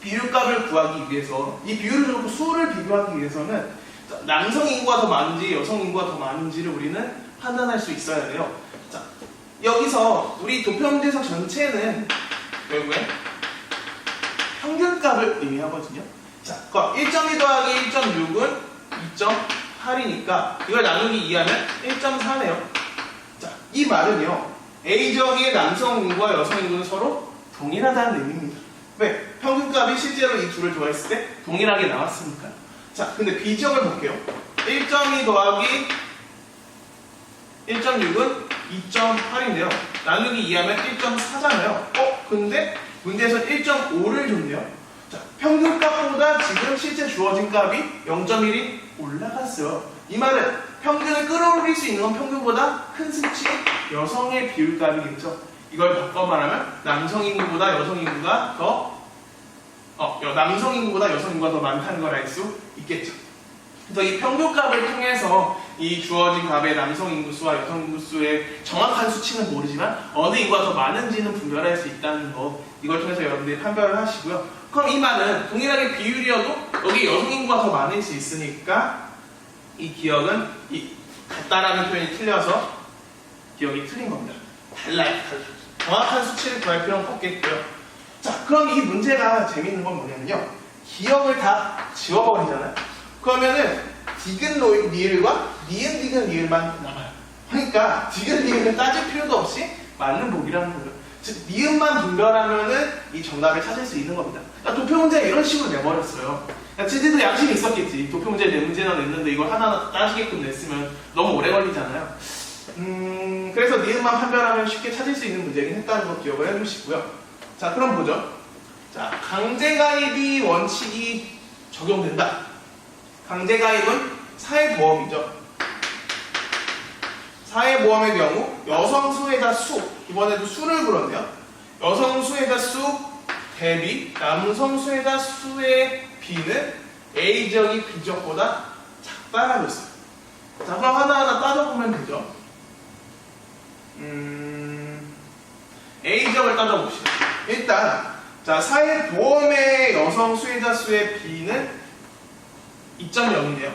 S1: 비율값을 구하기 위해서 이 비율을 줘놓고 수를 비교하기 위해서는 남성 인구가 더 많은지 여성 인구가 더 많은지를 우리는 판단할 수 있어야 돼요. 자, 여기서 우리 도표 문제에서 전체는 결국에 평균값을 의미하거든요. 자, 1.2 더하기 1.6은 2.8이니까 이걸 나누기 2하면 1.4네요. 자, 이 말은요. A지역의 남성 인구와 여성 인구는 서로 동일하다는 의미입니다. 왜? 평균값이 실제로 이 둘을 더했을 때 동일하게 나왔으니까. 자, 근데 B지역을 볼게요. 1.2 더하기 1.6은 2.8인데요. 나누기 2하면 1.4잖아요. 근데 문제에서 1.5를 줬네요. 자, 평균값보다 지금 실제 주어진 값이 0.1이 올라갔어요. 이 말은 평균을 끌어올릴 수 있는 건 평균보다 큰 수치의 여성의 비율값이겠죠. 이걸 바꿔 말하면 남성 인구보다 여성 인구가 더 남성 인구보다 여성 인구가 더 많다는 걸 알 수 있겠죠. 그래서 이 평균값을 통해서 이 주어진 값의 남성 인구수와 여성 인구수의 정확한 수치는 모르지만 어느 인구가 더 많은지는 분별할 수 있다는 거, 이걸 통해서 여러분들이 판별을 하시고요. 그럼 이 말은 동일하게 비율이어도 여기 여성 인구가 더 많을 수 있으니까 이 기억은 같다라는 표현이 틀려서 기억이 틀린 겁니다. 달라요. 정확한 수치를 구할 필요는 없겠고요. 자, 그럼 이 문제가 재밌는 건 뭐냐면요. 기억을 다 지워버리잖아요. 그러면은 디귿 리을과 니은 디귿 리을만 남아요. 그러니까 디귿 리을은 따질 필요도 없이 맞는 보기라는 거예요. 즉 니은만 분별하면은 이 정답을 찾을 수 있는 겁니다. 도표 문제 이런 식으로 내버렸어요. 쟤들도 양심이 있었겠지. 도표 문제 4문제나 냈는데 이걸 하나 따지게끔 냈으면 너무 오래 걸리잖아요. 그래서 니은만 판별하면 쉽게 찾을 수 있는 문제긴 했다는 거 기억을 해주시고요. 자, 그럼 보죠. 자, 강제가입이 원칙이 적용된다. 강제가입은 사회보험이죠. 사회보험의 경우 여성 수혜자 수, 이번에도 수를 물었네요. 여성 수혜자 수 대비 남성 수혜자 수의 비는 A지역이 B지역보다 작다라고 했어요. 자, 그럼 하나하나 따져보면 되죠. A지역을 따져봅시다. 일단 자, 사회보험의 여성 수혜자 수의 비는 2.0이네요.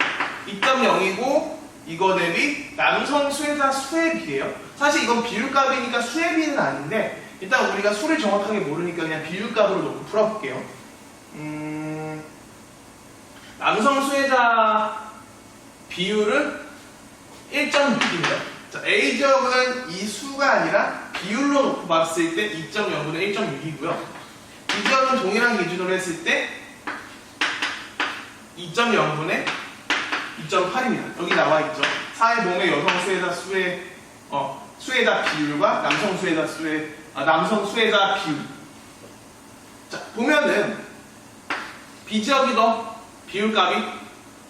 S1: 2.0이고 이거 대비 남성 수혜자 수의 비예요. 사실 이건 비율값이니까 수의 비는 아닌데 일단 우리가 수를 정확하게 모르니까 그냥 비율값으로 놓고 풀어볼게요. 남성 수혜자 비율은 1.6입니다. 자, A지역은 이 수가 아니라 비율로 놓고 봤을 때 2.0분의 1.6이고요. B지역은 동일한 기준으로 했을 때 2.0분의 2.8입니다. 여기 나와 있죠. 사회 몸의 여성 수혜자 비율과 남성 수혜자 비율. 자, 보면은 B지역이 더 비율값이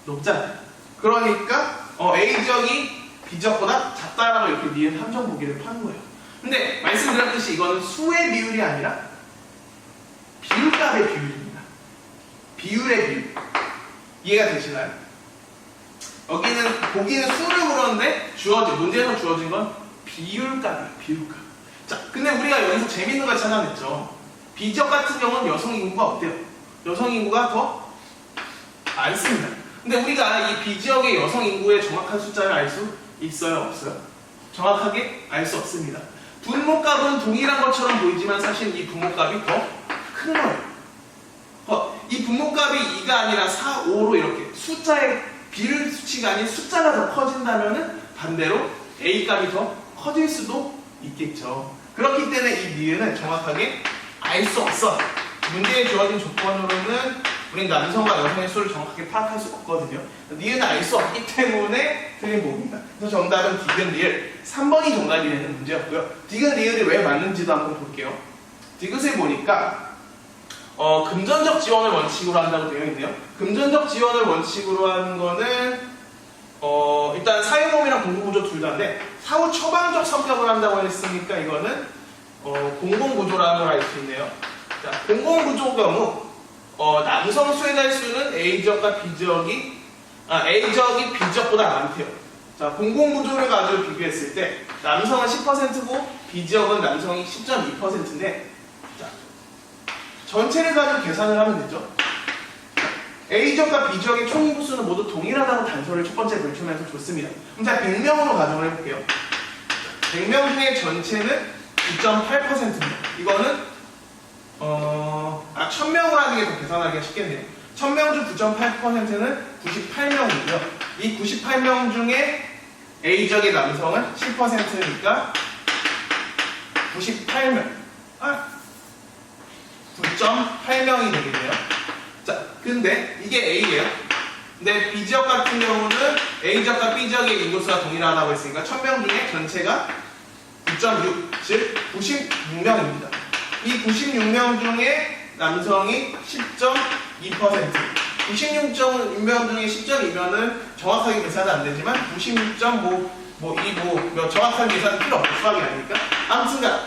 S1: 높잖아요. 그러니까 A지역이 B지역보다 작다라고 이렇게 니은 함정 보기를 파는 거예요. 근데 말씀드렸듯이 이거는 수의 비율이 아니라 비율값의 비율입니다. 비율의 비율. 이해가 되시나요? 여기는 보기는 수를 물었는데 문제에서 주어진 건 비율값이에요. 비율값. 자, 근데 우리가 여기서 재밌는 걸 찾아냈죠. B지역 같은 경우는 여성 인구가 어때요? 여성 인구가 더 많습니다. 근데 우리가 이 B지역의 여성 인구의 정확한 숫자를 알 수 있어요? 없어요? 정확하게 알 수 없습니다. 분모값은 동일한 것처럼 보이지만 사실 이 분모값이 더 큰 거예요. 이 분모값이 2가 아니라 4, 5로 이렇게 숫자의 비율 수치가 아닌 숫자가 더 커진다면은 반대로 A값이 더 커질 수도 있겠죠. 그렇기 때문에 이 니은은 정확하게 알 수 없어. 문제에 주어진 조건으로는 우린 남성과 여성의 수를 정확하게 파악할 수 없거든요. 니은은 알 수 없기 때문에 틀린 부분입니다. 그래서 정답은 디귿 리을 3번이 정답이 되는 문제였고요. 디귿 리을이 왜 맞는지도 한번 볼게요. 디귿을 보니까 금전적 지원을 원칙으로 한다고 되어 있네요. 금전적 지원을 원칙으로 하는 거는 일단 사회보험이랑 공공구조 둘 다인데 사후 처방적 성격을 한다고 했으니까 이거는 공공구조라는 걸 알 수 있네요. 자, 공공구조 경우 남성 수혜자의 수는 A지역과 B지역이 A지역이 B지역보다 많대요. 자, 공공구조를 가지고 비교했을 때 남성은 10%고 B지역은 남성이 10.2%인데 전체를 가지고 계산을 하면 되죠. A지역과 B지역의 총인구수는 모두 동일하다고 단서를 첫 번째 걸쳐면서 줬습니다. 그럼 자, 100명으로 가정을 해볼게요. 100명 중에 전체는 2.8%입니다. 이거는 1000명으로 하는 게 더 계산하기가 쉽겠네요. 1000명 중 9.8%는 98명이고요. 이 98명 중에 A지역의 남성은 10%니까 98명. 9.8명이 되겠네요. 자, 근데 이게 A예요. 근데 B지역 같은 경우는 A지역과 B지역의 인구수가 동일하다고 했으니까 1000명 중에 전체가 9.6, 즉 96명입니다. 이 96명 중에 남성이 10.2%, 96명 중에 10.2면은 정확하게 계산은 안 되지만 96.2 정확한 계산은 필요 없고 수학이 아니니까 아무튼간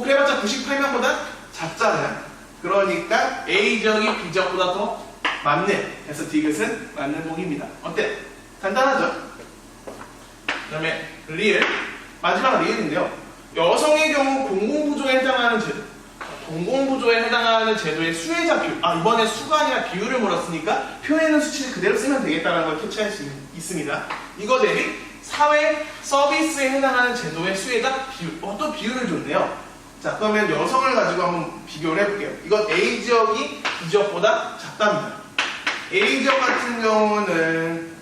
S1: 그래봤자 98명보다 작잖아요. 그러니까 A지역이 B지역보다 더 많네. 그래서 디귿은 맞는 보기입니다. 어때? 간단하죠? 그 다음에 리을. 마지막 리을인데요. 여성의 경우 공공구조에 해당하는 제도. 공공구조에 해당하는 제도의 수혜자 비율. 이번에 수가 아니라 비율을 물었으니까 표현의 수치를 그대로 쓰면 되겠다는 걸 캐치할 수 있습니다. 이거 대비 사회 서비스에 해당하는 제도의 수혜자 비율. 또 비율을 줬네요. 자, 그러면 여성을 가지고 한번 비교를 해볼게요. 이건 A지역이 B지역보다 작답니다. A지역 같은 경우는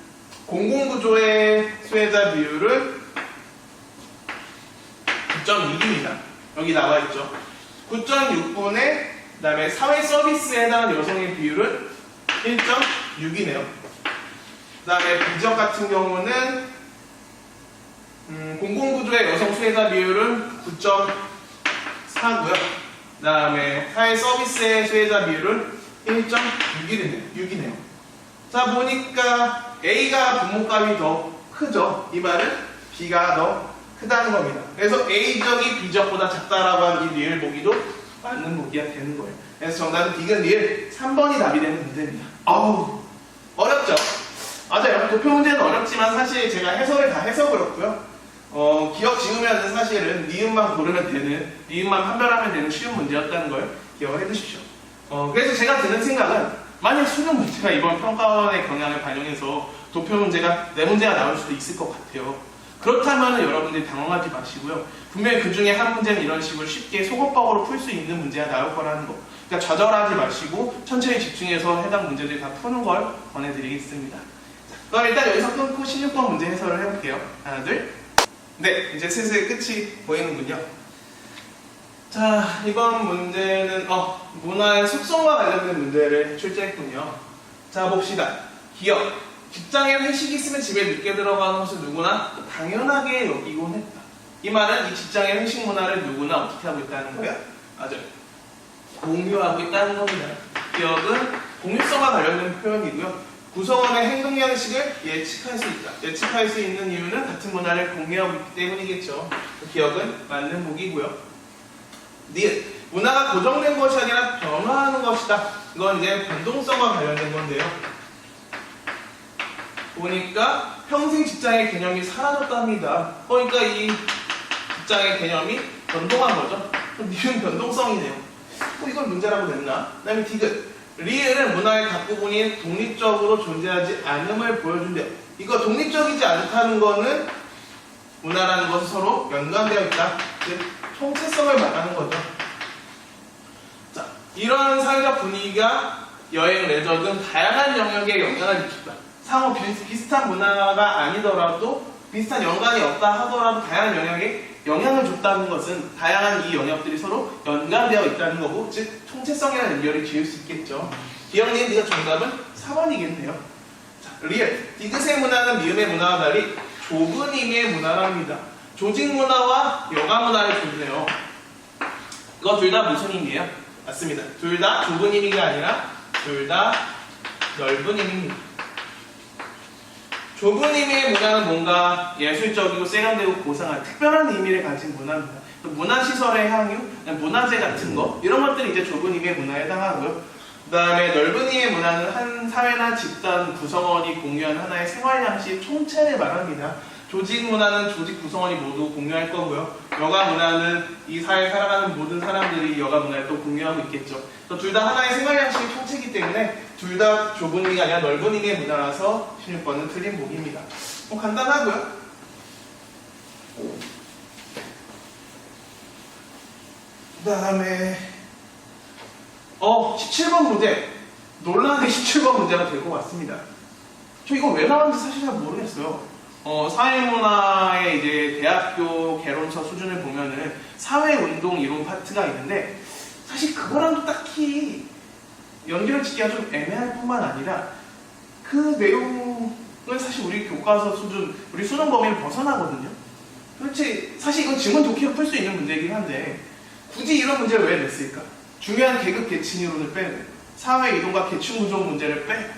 S1: 공공구조의 수혜자 비율은 9.6입니다. 여기 나와 있죠. 9.6분의 그 다음에 사회 서비스에 해당하는 여성의 비율은 1.6이네요. 그 다음에 B지역 같은 경우는 공공구조의 여성 수혜자 비율은 9.4고요. 그 다음에 사회 서비스의 수혜자 비율은 1.6이네요. 자, 보니까 A가 분모값이 더 크죠. 이 말은 B가 더 크다는 겁니다. 그래서 A지역이 B지역보다 작다라고 하는 이 리을 보기도 맞는 보기가 되는 거예요. 그래서 정답은 디귿 리을 3번이 답이 되는 문제입니다. 어렵죠? 맞아요. 도표 문제는 어렵지만 사실 제가 해석을 다 해서 그렇고요. 기억 지우면 사실은 니은만 고르면 되는, 니은만 판별하면 되는 쉬운 문제였다는 걸 기억을 해두십시오. 그래서 제가 드는 생각은 만약 수능 문제가 이번 평가원의 경향을 반영해서 도표 문제가 4문제가 나올 수도 있을 것 같아요. 그렇다면 여러분들이 당황하지 마시고요. 분명히 그 중에 한 문제는 이런 식으로 쉽게 소거법으로 풀 수 있는 문제가 나올 거라는 거. 그러니까 좌절하지 마시고 천천히 집중해서 해당 문제들 다 푸는 걸 권해드리겠습니다. 그럼 일단 여기서 끊고 16번 문제 해설을 해볼게요. 하나, 둘. 네, 이제 슬슬 끝이 보이는군요. 자, 이번 문제는 문화의 속성과 관련된 문제를 출제했군요. 자, 봅시다. 기업, 직장에 회식이 있으면 집에 늦게 들어가는 것은 누구나 당연하게 여기곤 했다. 이 말은 이 직장의 회식 문화를 누구나 어떻게 하고 있다는 거예요? 맞아요. 공유하고 있다는 겁니다. 기업은 공유성과 관련된 표현이고요. 구성원의 행동 양식을 예측할 수 있다. 예측할 수 있는 이유는 같은 문화를 공유하고 있기 때문이겠죠. 기업은 맞는 보기고요. 니은, 문화가 고정된 것이 아니라 변화하는 것이다. 이건 이제 변동성과 관련된 건데요. 보니까 평생 직장의 개념이 사라졌답니다. 그러니까 이 직장의 개념이 변동한 거죠. 니은 변동성이네요. 이걸 문제라고 냈나? 그 다음에 디귿, 리을은 문화의 각 부분이 독립적으로 존재하지 않음을 보여준대요. 이거 독립적이지 않다는 거는 문화라는 것은 서로 연관되어 있다. 즉 통체성을 말하는 거죠. 자, 이런 사회적 분위기가 여행, 레저 등 다양한 영역에 영향을 미친다. 상호 비슷한 문화가 아니더라도 비슷한 연관이 없다 하더라도 다양한 영역에 영향을 줬다는 것은 다양한 이 영역들이 서로 연관되어 있다는 거고, 즉 통체성이라는 연결을 지을 수 있겠죠. 기억님, 네가 정답은 4번이겠네요. 자, 리얼, 디귿의 문화는 미음의 문화와 달리 좁은 의미의 문화랍니다. 조직 문화와 여가 문화를 보세요. 이거 둘 다 무슨 의미예요? 맞습니다. 둘 다 좁은 의미가 아니라 둘 다 넓은 의미입니다. 좁은 의미의 문화는 뭔가 예술적이고 세련되고 고상한 특별한 의미를 가진 문화입니다. 문화시설의 향유, 문화재 같은 거, 이런 것들이 이제 좁은 의미의 문화에 해당하고요. 그 다음에 넓은 의미의 문화는 한 사회나 집단 구성원이 공유한 하나의 생활 양식 총체를 말합니다. 조직 문화는 조직 구성원이 모두 공유할 거고요. 여가 문화는 이 사회에 살아가는 모든 사람들이 여가 문화를 또 공유하고 있겠죠. 둘 다 하나의 생활 양식의 총체이기 때문에 둘 다 좁은 의미가 아니라 넓은 의미의 문화라서 16번은 틀린 보기입니다. 간단하고요. 그 다음에 17번 문제, 논란의 17번 문제가 될 것 같습니다. 저 이거 왜 나왔는지 사실 잘 모르겠어요. 사회문화의 이제 대학교 개론서 수준을 보면은 사회운동 이론 파트가 있는데, 사실 그거랑도 딱히 연결을 짓기가 좀 애매할 뿐만 아니라 그 내용은 사실 우리 교과서 수준, 우리 수능 범위를 벗어나거든요. 그렇지, 사실 이건 지문 독해로 풀 수 있는 문제이긴 한데 굳이 이런 문제를 왜 냈을까? 중요한 계급 계층 이론을 빼고 사회 이동과 계층 구조 문제를 빼고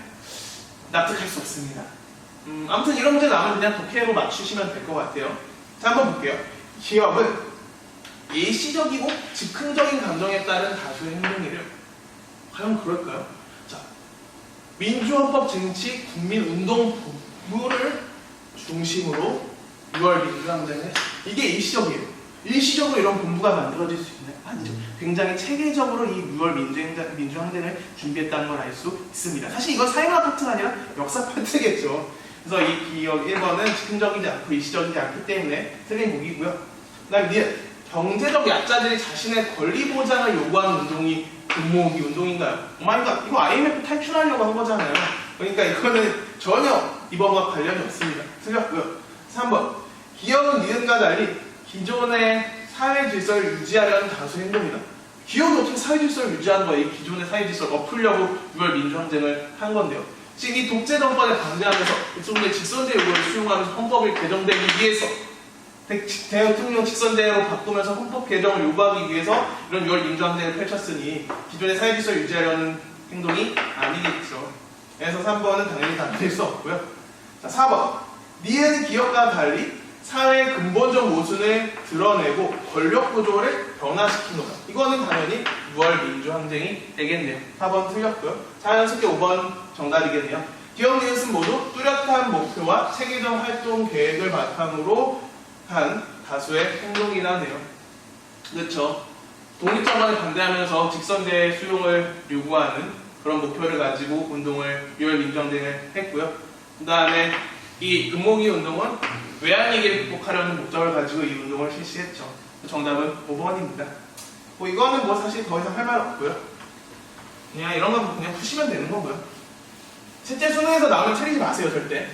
S1: 납득할 수 없습니다. 아무튼 이런 문제 나오면 그냥 독해로 맞추시면 될 것 같아요. 자, 한번 볼게요. 기업은 예시적이고 즉흥적인 감정에 따른 다수의 행동이래요. 과연 그럴까요? 자, 민주헌법 쟁취 국민운동본부를 중심으로 6월 민주항쟁을 했어요. 이게 일시적이에요. 일시적으로 이런 본부가 만들어질 수 있나요? 아니죠. 굉장히 체계적으로 이 6월 민주항쟁을 준비했다는 걸 알 수 있습니다. 사실 이건 사회문화 파트가 아니라 역사 파트겠죠. 그래서 이 기억 1번은 즉흥적이지 않고 일시적이지 않기 때문에 틀린 보기고요. 그 다음에 경제적 약자들이 자신의 권리 보장을 요구하는 운동이 금모으기 운동인가요? 오마이갓, 이거 IMF 탈출하려고 한 거잖아요. 그러니까 이거는 전혀 이번과 관련이 없습니다. 틀렸고요. 3번, 기업은 니은과 달리 기존의 사회 질서를 유지하려는 다수 행동이다. 기업은 어떻게 사회 질서를 유지하는 거예요? 이 기존의 사회 질서를 엎으려고 6월 민주항쟁을 한 건데요. 지금 이 독재 정권에 반대하면서 일종의 직선제 요구를 수용하면서 헌법이 개정되기 위해서 대통령 직선제로 바꾸면서 헌법 개정을 요구하기 위해서 이런 6월 민주항쟁을 펼쳤으니 기존의 사회 질서를 유지하려는 행동이 아니겠죠. 그래서 3번은 당연히 답될 수 없고요. 자, 4번, 니은 기업과 달리 사회의 근본적 모순을 드러내고 권력 구조를 변화시킨 거다. 이거는 당연히 6월 민주항쟁이 되겠네요. 4번 틀렸고요. 자연스럽게 5번 정답이겠네요. 기업 니은은 모두 뚜렷한 목표와 체계적 활동 계획을 바탕으로 한 다수의 행동이라네요. 그렇죠. 독립정권에 반대하면서 직선제 수용을 요구하는 그런 목표를 가지고 운동을 6월 민주항쟁을 했고요. 그 다음에 이 금모기 운동은 외환위기를 극복하려는 목적을 가지고 이 운동을 실시했죠. 정답은 5번입니다. 이거는 사실 더 이상 할 말 없고요. 그냥 이런 건 그냥 푸시면 되는 거고요. 실제 수능에서 나오면 틀리지 마세요, 절대.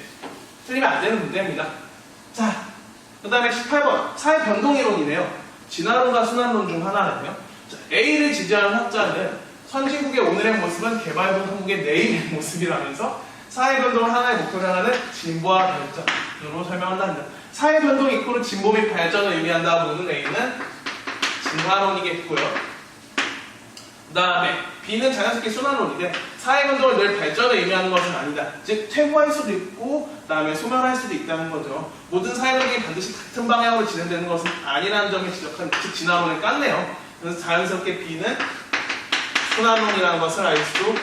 S1: 틀리면 안 되는 문제입니다. 자, 그 다음에 18번 사회 변동이론이네요. 진화론과 순환론 중 하나는요. 자, A를 지지하는 학자는 선진국의 오늘의 모습은 개발된 한국의 내일의 모습이라면서 사회 변동을 하나의 목표로 하는 진보와 발전으로 설명한답니다. 사회 변동 이코르 진보 및 발전을 의미한다고 보는 A는 진화론이겠고요. 그 다음에 B는 자연스럽게 순환론인데 사회 변동을 늘 발전을 의미하는 것은 아니다. 즉 퇴보할 수도 있고 그 다음에 소멸할 수도 있다는 거죠. 모든 사회 변동이 반드시 같은 방향으로 진행되는 것은 아니라는 점을 지적한 즉 진화론을 깠네요. 그래서 자연스럽게 B는 순환론이라는 것을 알 수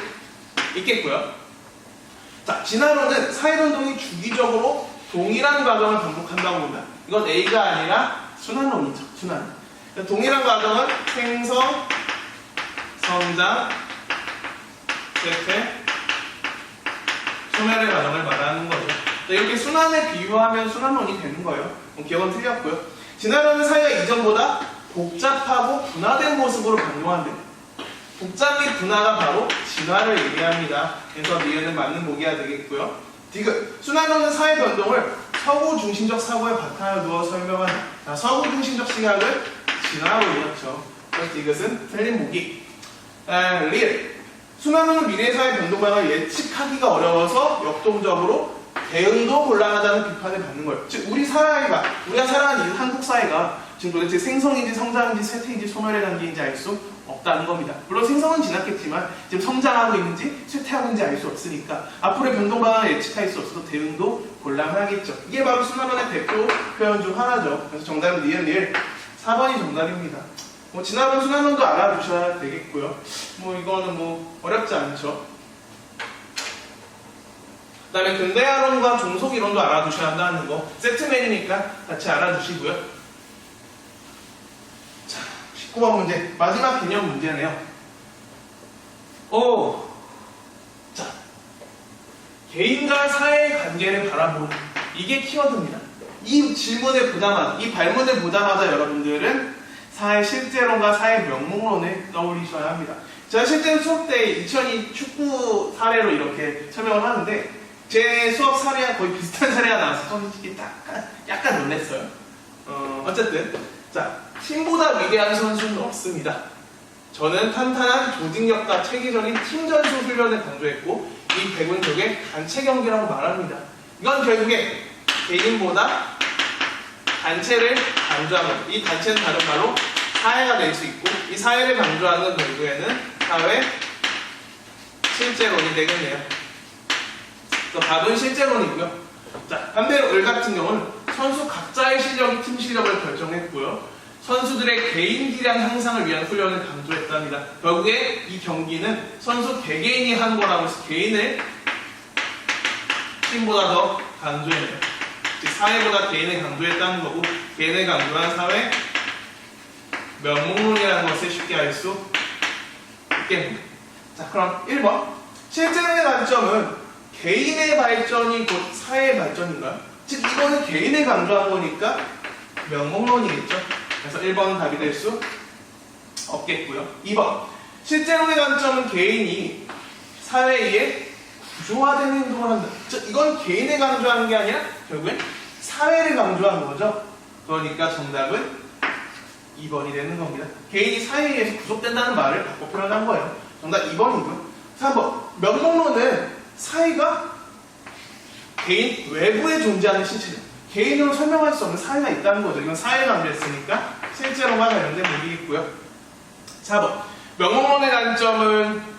S1: 있겠고요. 자, 진화론은 사회 변동이 주기적으로 동일한 과정을 반복한다고 봅니다. 이건 A가 아니라 순환론이죠. 순환. 동일한 과정은 생성, 성장, 쇠퇴, 소멸의 과정을 말하는 거죠. 이렇게 순환에 비유하면 순환론이 되는 거예요. 기억은 틀렸고요. 진화론은 사회가 이전보다 복잡하고 분화된 모습으로 변동한대요. 복잡 및 분화가 바로 진화를 의미합니다. 그래서 니은은 맞는 보기가 되겠고요. 디귿. 순환론은 사회 변동을 서구 중심적 사고에 바탕을 두어 설명한다. 서구 중심적 시각을 진화론이었죠. 그래서 디귿은 틀린 보기. 리을. 순환론은 미래 사회 변동 방향을 예측하기가 어려워서 역동적으로 대응도 곤란하다는 비판을 받는 거예요. 즉 우리가 살아가는 이 한국 사회가 지금 도대체 생성인지 성장인지 쇠퇴인지 소멸의 단계인지 알 수 없다는 겁니다. 물론 생성은 지났겠지만 지금 성장하고 있는지 쇠퇴하고 있는지 알 수 없으니까 앞으로의 변동 방향을 예측할 수 없어서 대응도 곤란하겠죠. 이게 바로 순환론의 대표 표현 중 하나죠. 그래서 정답은 니은 리을 4번이 정답입니다. 진화론 순환론도 알아두셔야 되겠고요. 이거는 어렵지 않죠. 그 다음에 근대화론과 종속이론도 알아두셔야 한다는 거 세트맨이니까 같이 알아두시고요. 자, 19번 문제 마지막 개념 문제네요. 자, 개인과 사회의 관계를 바라보는 이게 키워드입니다. 이 질문을 보자마자, 이 발문을 보자마자 여러분들은 사회 실제론과 사회 명목론을 떠올리셔야 합니다. 제가 실제로 수업 때 2002 축구 사례로 이렇게 설명을 하는데 제 수업 사례와 거의 비슷한 사례가 나와서 솔직히 약간 놀랐어요. 어쨌든 자, 팀보다 위대한 선수는 없습니다. 저는 탄탄한 조직력과 체계적인 팀 전술 훈련을 강조했고 이 배구는 결국에 단체 경기라고 말합니다. 이건 결국에 개인보다 단체를 강조하는 이 단체는 다른 말로 사회가 될 수 있고 이 사회를 강조하는 결국에는 사회 실제론이 되겠네요. 그래서 답은 실제론이고요. 자, 반대로 을 같은 경우는 선수 각자의 실력이 팀 실력을 결정했고요. 선수들의 개인 기량 향상을 위한 훈련을 강조했답니다. 결국에 이 경기는 선수 개개인이 한 거라고 해서 개인을 팀보다 더 강조했네요. 즉 사회보다 개인을 강조했다는 거고 개인을 강조한 사회 명목론이라는 것을 쉽게 알 수 있겠습니다. 자, 그럼 1번 실제론의 관점은 개인의 발전이 곧 사회의 발전인가요? 즉 이거는 개인을 강조한 거니까 명목론이겠죠. 그래서 1번은 답이 될 수 없겠고요. 2번 실제론의 관점은 개인이 사회에 의해 구조화되는 행동을 한다. 즉 이건 개인을 강조하는 게 아니라 결국엔 사회를 강조하는 거죠. 그러니까 정답은 2번이 되는 겁니다. 개인이 사회에 의해서 구속된다는 말을 바꿔 표현한 거예요. 정답 2번이고요. 3번 명목론은 사회가 개인 외부에 존재하는 신체죠. 개인으로 설명할 수 없는 사회가 있다는 거죠. 이건 사회를 강조했으니까 실제로만 관련된 얘기겠고요. 4번 명목론의 관점은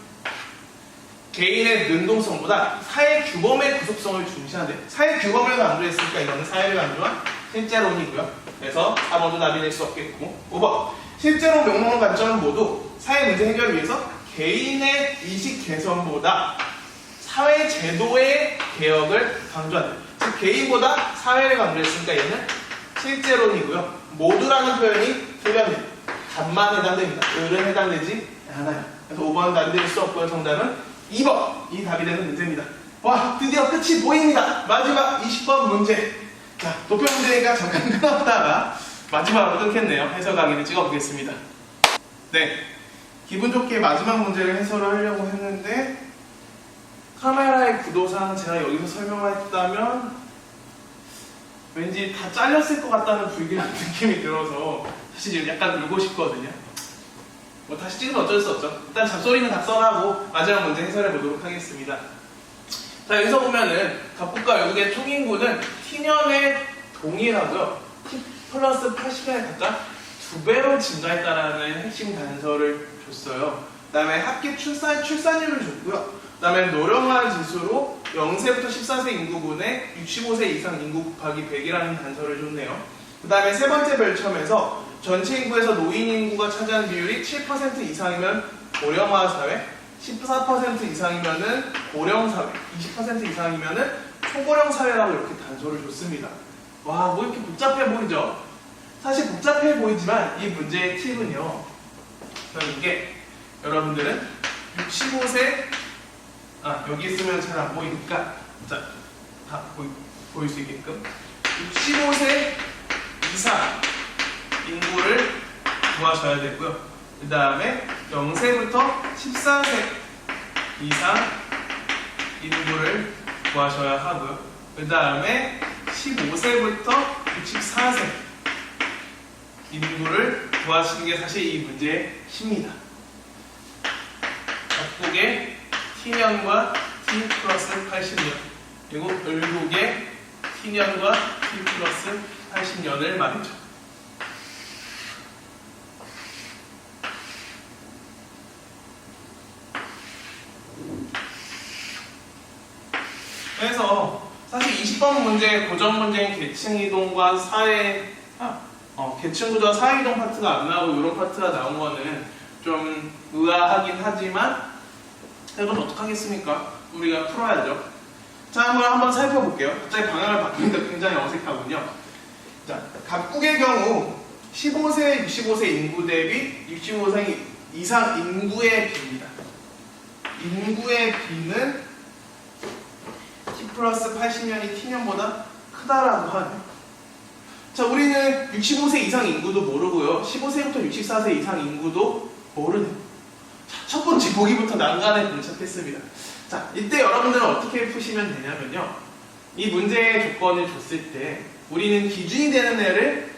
S1: 개인의 능동성보다 사회 규범의 구속성을 중시하는데 사회 규범을 강조했으니까 이거는 사회를 강조한 실제론이고요. 그래서 4번도 답이 될 수 없겠고 5번 실제론 명목론 관점은 모두 사회 문제 해결을 위해서 개인의 의식 개선보다 사회 제도의 개혁을 강조한다. 즉 개인보다 사회를 강조했으니까 얘는 실제론이고요. 모두라는 표현이 틀렸네요. 답만 해당됩니다. 을은 해당되지 않아요. 그래서 5번은 답이 될 수 없고요. 정답은 2번 이 답이 되는 문제입니다. 와, 드디어 끝이 보입니다. 마지막 20번 문제. 자, 도표 문제니까 잠깐 끊었다가 마지막으로 끊겠네요. 해설 강의를 찍어보겠습니다. 네, 기분 좋게 마지막 문제를 해설을 하려고 했는데 카메라의 구도상 제가 여기서 설명을 했다면 왠지 다 잘렸을 것 같다는 불길한 느낌이 들어서 사실 지금 약간 울고 싶거든요. 뭐 다시 찍으면 어쩔 수 없죠. 일단 잡소리는 각설하고 마지막 문제 해설해 보도록 하겠습니다. 자, 여기서 보면은 갑국과 외국의 총인구는 T년에 동일하고요. T 플러스 80년에 각각 2배로 증가했다라는 핵심 단서를 줬어요. 그 다음에 합계 출산율을 줬고요. 그 다음에 노령화 지수로 0세부터 14세 인구분의 65세 이상 인구 곱하기 100이라는 단서를 줬네요. 그 다음에 세 번째 별첨에서 전체 인구에서 노인 인구가 차지하는 비율이 7% 이상이면 고령화 사회, 14% 이상이면은 고령 사회, 20% 이상이면은 초고령 사회라고 이렇게 단서를 줬습니다. 와, 뭐 이렇게 복잡해 보이죠? 사실 복잡해 보이지만 이 문제의 팁은요. 이게 여러분들은 65세 여기 있으면 잘 안 보이니까 자, 다 보일 수 있게끔 65세 이상 인구를 구하셔야 되고요. 그 다음에 0세부터 14세 이상 인구를 구하셔야 하고요. 그 다음에 15세부터 64세 인구를 구하시는 게 사실 이 문제의 힘입니다. 각국의 T년과 T 플러스 80년 그리고 결국의 T년과 T 플러스 80년을 말이죠. 그래서 사실 20번 문제 고전 문제인 계층이동과 계층구조와 사회이동 파트가 안 나오고 이런 파트가 나온 거는 좀 의아하긴 하지만 이건 어떡하겠습니까? 우리가 풀어야죠. 자, 한번 살펴볼게요. 갑자기 방향을 바꾸니까 굉장히 어색하군요. 자, 각국의 경우 15세, 65세 인구 대비 65세 이상 인구의 비입니다. 인구의 비는 T 플러스 80년이 T년보다 크다라고 하네요. 자, 우리는 65세 이상 인구도 모르고요. 15세부터 64세 이상 인구도 모르네요. 첫 번째 보기부터 난간에 봉착했습니다. 자, 이때 여러분들은 어떻게 푸시면 되냐면요. 이 문제의 조건을 줬을 때 우리는 기준이 되는 애를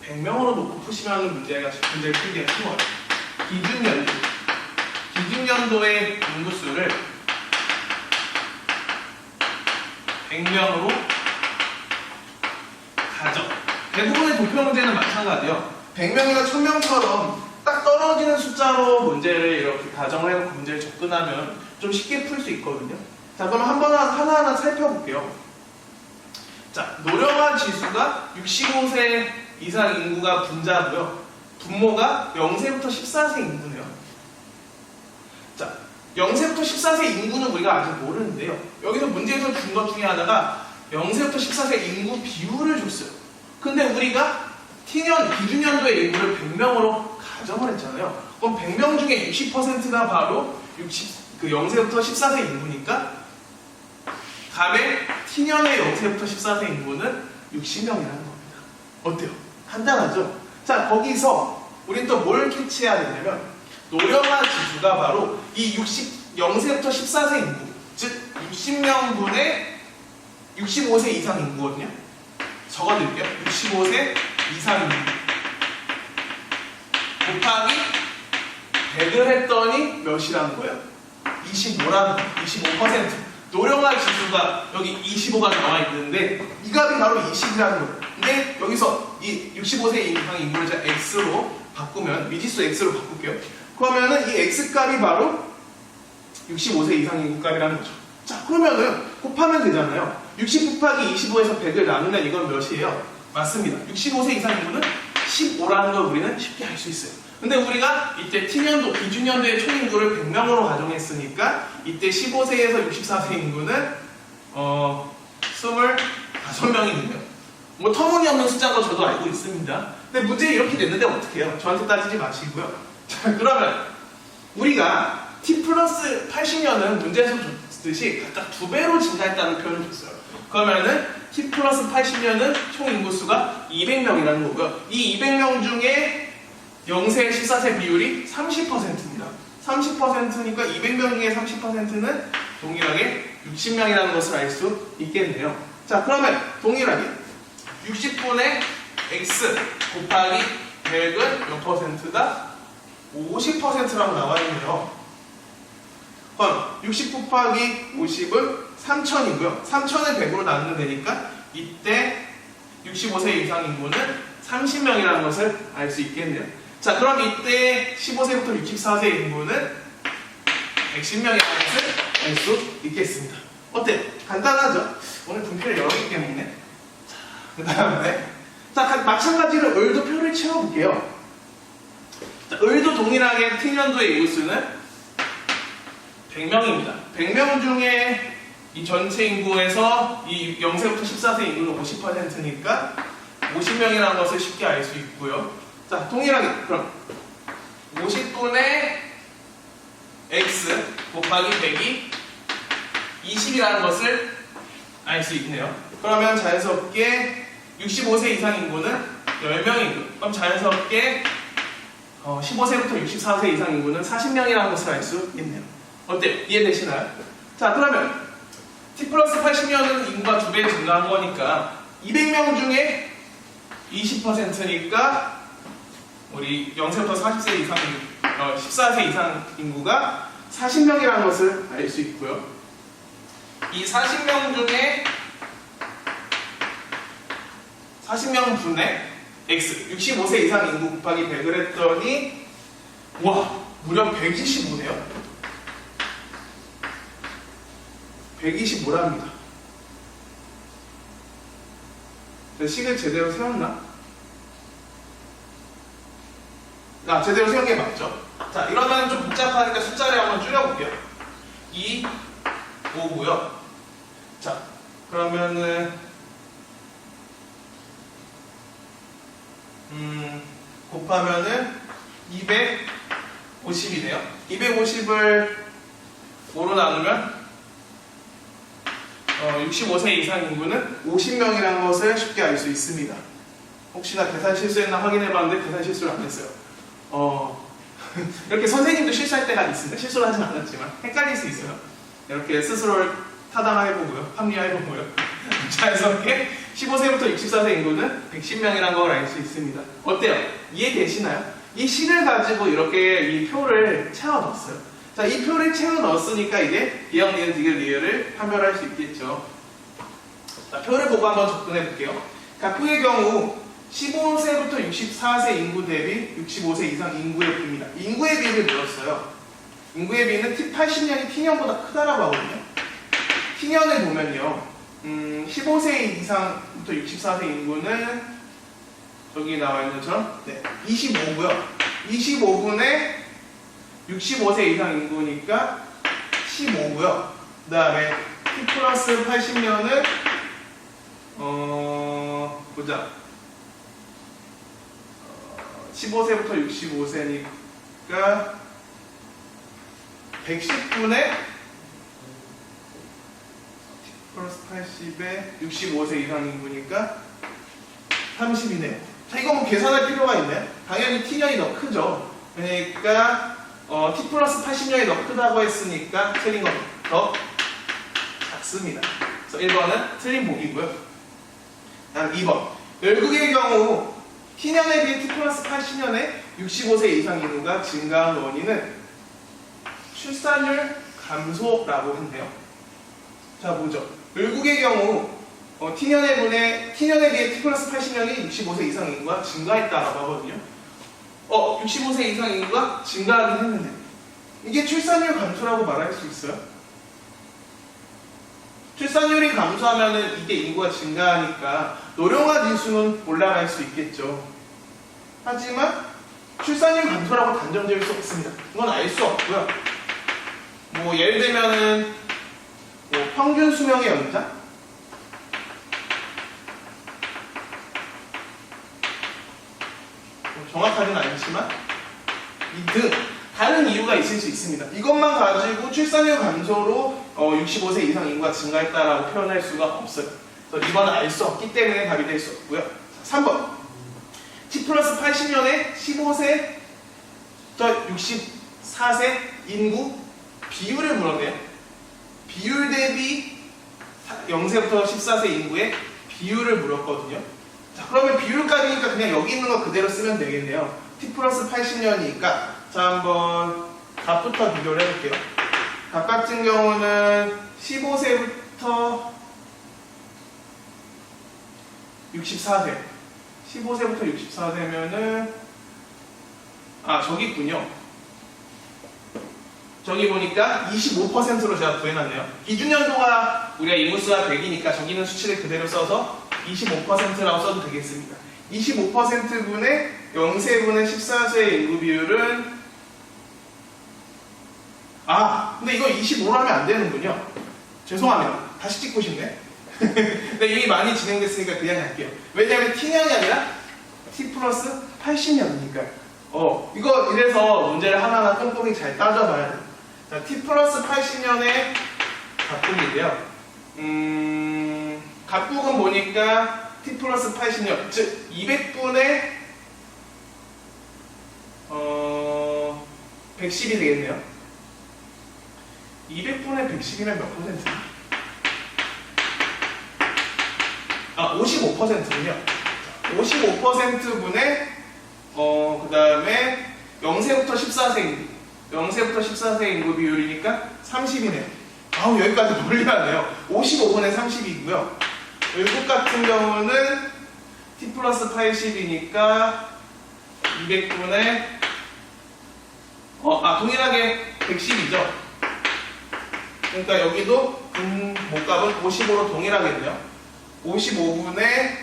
S1: 100명으로 놓고 푸시면 문제를 풀기가 쉬워요. 기준연도의 인구수를 100명으로 가정. 대부분의 도표 문제는 마찬가지예요. 100명이나 1000명처럼 딱 떨어지는 숫자로 문제를 이렇게 가정을 해놓고 문제를 접근하면 좀 쉽게 풀 수 있거든요. 자, 그럼 하나하나 살펴볼게요. 자, 노령화 지수가 65세 이상 인구가 분자고요. 분모가 0세부터 14세 인구네요. 자, 0세부터 14세 인구는 우리가 아직 모르는데요. 여기서 문제에서 준 것 중에 하나가 0세부터 14세 인구 비율을 줬어요. 근데 우리가 T년 기준연도의 인구를 100명으로 가정을 했잖아요. 그럼 100명 중에 60%가 바로 0세부터 14세 인구니까 갑의 T년의 0세부터 14세 인구는 60명이라는 겁니다. 어때요? 간단하죠? 자, 거기서 우린 또 뭘 캐치해야 되냐면 노령화 지수가 바로 이 0세부터 14세 인구, 즉 60명분의 65세 이상 인구거든요. 적어드릴게요. 65세 이상 인구 곱하기 100을 했더니 몇이라는 거예요? 25라는 거예요. 25%. 노령화 지수가 여기 25가 나와 있는데 이 값이 바로 20이라는 거예요. 근데 여기서 이 65세 이상 인구를 제가 X로 바꾸면 미지수 X로 바꿀게요. 그러면은 이 X값이 바로 65세 이상 인구 값이라는 거죠. 자, 그러면은 곱하면 되잖아요. 60 곱하기 25에서 100을 나누면 이건 몇이에요? 맞습니다. 65세 이상 인구는 15라는 걸 우리는 쉽게 알 수 있어요. 근데 우리가 이때 T년도, 기준연도의 총인구를 100명으로 가정했으니까 이때 15세에서 64세 인구는 25명이네요. 뭐 터무니없는 숫자인 거 저도 알고 있습니다. 근데 문제 이렇게 됐는데 어떻게 해요? 저한테 따지지 마시고요. 자, 그러면 우리가 T 플러스 80년은 문제에서 줬듯이 각각 2배로 증가했다는 표현을 줬어요. 그러면은 T 플러스 80년은 총 인구수가 200명이라는 거고요. 이 200명 중에 0세 14세 비율이 30%입니다. 30%니까 200명 중에 30%는 동일하게 60명이라는 것을 알 수 있겠네요. 자, 그러면 동일하게 60분의 x 곱하기 100은 몇 %다? 50%라고 나와 있네요. 그럼 60 곱하기 50은 3000이고요. 3000을 100으로 나누면 되니까 이때 65세 이상 인구는 30명이라는 것을 알 수 있겠네요. 자, 그럼 이때 15세부터 64세 인구는 110명이라는 것을 알 수 있겠습니다. 어때요? 간단하죠? 오늘 분표를 여러 개 때문에. 자, 그 다음에 마찬가지로 을도 표를 채워볼게요. 자, 을도 동일하게 T년도의 인구수는 100명입니다. 100명 중에 이 전체 인구에서 이 0세부터 14세 인구는 50%니까 50명이라는 것을 쉽게 알 수 있고요. 자, 동일하게 그럼 50분의 x 곱하기 100이 20이라는 것을 알 수 있네요. 그러면 자연스럽게 65세 이상 인구는 10명이고, 그럼 자연스럽게 15세부터 64세 이상 인구는 40명이라는 것을 알 수 있네요. 어때요? 이해되시나요? 자, 그러면 t 플러스 80년은 인구가 2배 증가한 거니까 200명 중에 20%니까 우리 0세부터 40세 이상 14세 이상 인구가 40명이라는 것을 알 수 있고요. 이 40명 중에 40명 분의 x 65세 이상 인구 곱하기 100을 했더니 와, 무려 125네요. 125랍니다. 식을 제대로 세웠나? 제대로 세운 게 맞죠? 자, 이러면 좀 복잡하니까 숫자를 한번 줄여볼게요. 2, 5고요. 자, 그러면은 곱하면은 250이네요. 250을 5로 나누면 65세 이상 인구는 50명이라는 것을 쉽게 알 수 있습니다. 혹시나 계산 실수했나 확인해봤는데 계산 실수를 안 했어요. 이렇게 선생님도 실수할 때가 있습니다. 실수를 하진 않았지만 헷갈릴 수 있어요. 이렇게 스스로를 타당해보고요, 합리화해보고요. 자연스럽게 15세부터 64세 인구는 110명이라는 걸 알 수 있습니다. 어때요? 이해되시나요? 이 식을 가지고 이렇게 이 표를 채워 넣었어요. 자, 이 표를 채워 넣었으니까 이제 기억, 니은, 디귿, 리을을 판별할 수 있겠죠. 자, 표를 보고 한번 접근해 볼게요. 자, 표의 경우 15세부터 64세 인구 대비 65세 이상 인구의 비입니다. 인구의 비를 물었어요. 인구의 비는 T80년이 T년보다 크다라고 하거든요. T년을 보면요, 15세 이상부터 64세 인구는 저기 나와 있는 것처럼 25고요. 25분의 65세 이상 인구니까 15고요. 그 다음에 T 플러스 80년은 보자. 15세부터 65세니까 110분의 플러스 80에 65세 이상 인구니까 30이네요. 자, 이거 뭐 계산할 필요가 있나요? 당연히 T년이 더 크죠. 그러니까 T 플러스 80년이 더 크다고 했으니까 틀린 건 더 작습니다. 그래서 1번은 틀린 보기고요. 다음 2번. 열극의 경우 T년에 비해 T 플러스 80년에 65세 이상 인구가 증가한 원인은 출산율 감소라고 했네요. 자, 보죠. 열극의 경우 T년에 비해 T 플러스 80년이 65세 이상 인구가 증가했다라고 하거든요. 65세 이상 인구가 증가하긴 했는데 이게 출산율 감소라고 말할 수 있어요? 출산율이 감소하면은 이게 인구가 증가하니까 노령화 지수는 올라갈 수 있겠죠. 하지만 출산율 감소라고 단정 지을 수 없습니다. 이건 알 수 없고요. 뭐 예를 들면은 평균 수명의 연장? 정확하지는 않지만 이 등 다른 이유가 있을 수 있습니다. 이것만 가지고 출산율 감소로 65세 이상 인구가 증가했다라고 표현할 수가 없어요. 그래서 이번은 알 수 없기 때문에 답이 될 수 없고요. 3번. T 플러스 80년에 15세부터 64세 인구 비율을 물었네요. 비율 대비 0세부터 14세 인구의 비율을 물었거든요. 자, 그러면 비율까지니까 그냥 여기 있는 거 그대로 쓰면 되겠네요. t 플러스 80년이니까 자, 한번 값부터 비교를 해볼게요. 값 같은 경우는 15세부터 64세 15세부터 64세면은 저기 있군요. 저기 보니까 25%로 제가 구해놨네요. 기준연도가 우리가 인구수가 100이니까 저기 있는 수치를 그대로 써서 25%라고 써도 되겠습니다. 25%분의 0세분의 14세의 인구 비율은 근데 이거 25로 하면 안 되는군요. 죄송합니다. 다시 찍고 싶네. 근데 이미 많이 진행됐으니까 그냥 할게요. 왜냐면 t년이 아니라 t 플러스 80년이니까요. 이거 이래서 문제를 하나하나 꼼꼼히 잘 따져봐야 돼요. 자, t 플러스 80년의 각국인데요. 각국은 보니까 t 플러스 80년, 즉 200분의 110이 되겠네요. 200분의 110이면 몇 퍼센트냐? 55%군요. 55%분의 그 다음에 0세부터 14세 인구 0세부터 14세 인구 비율이니까 30이네요. 여기까지 멀리하네요. 55분의 30이고요. 외국 같은 경우는 t 플러스 80이니까 200분의 동일하게 110이죠. 그러니까 여기도 분모값은 55로 동일하겠네요. 55분의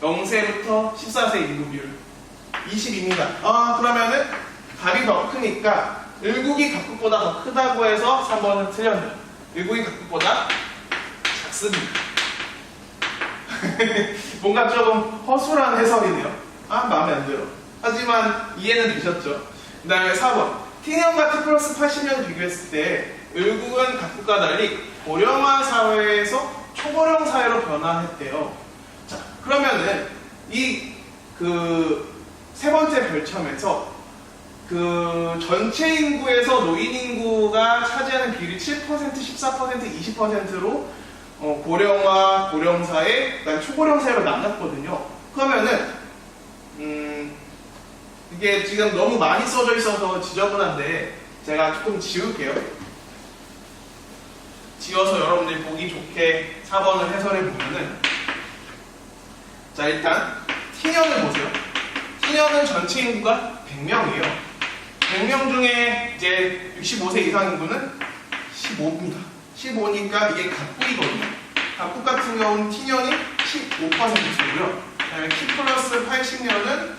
S1: 0세부터 14세 인구 비율 20입니다. 그러면은 값이 더 크니까 일국이 각국보다 더 크다고 해서 3번은 틀렸네요. 일국이 각국보다 작습니다. 뭔가 조금 허술한 해설이네요. 마음에 안 들어. 하지만 이해는 되셨죠? 그 다음에 4번 t년과 t 플러스 80년 비교했을 때 일국은 각국과 달리 고령화 사회에서 초고령 사회로 변화했대요. 자, 그러면은 세 번째 별점에서 전체 인구에서 노인 인구가 차지하는 비율이 7%, 14%, 20%로 고령화, 고령사회, 그다음 초고령 사회로 나눴거든요. 그러면은 이게 지금 너무 많이 써져 있어서 지저분한데 제가 조금 지울게요. 지워서 여러분들이 보기 좋게 4번을 해설해 보면은 자, 일단 t년을 보세요. t년은 전체 인구가 100명이에요. 100명 중에 이제 65세 이상 인구는 15입니다. 15니까 이게 각국이거든요. 각국 같은 경우는 t년이 15%고요. 그다음에 t 플러스 80년은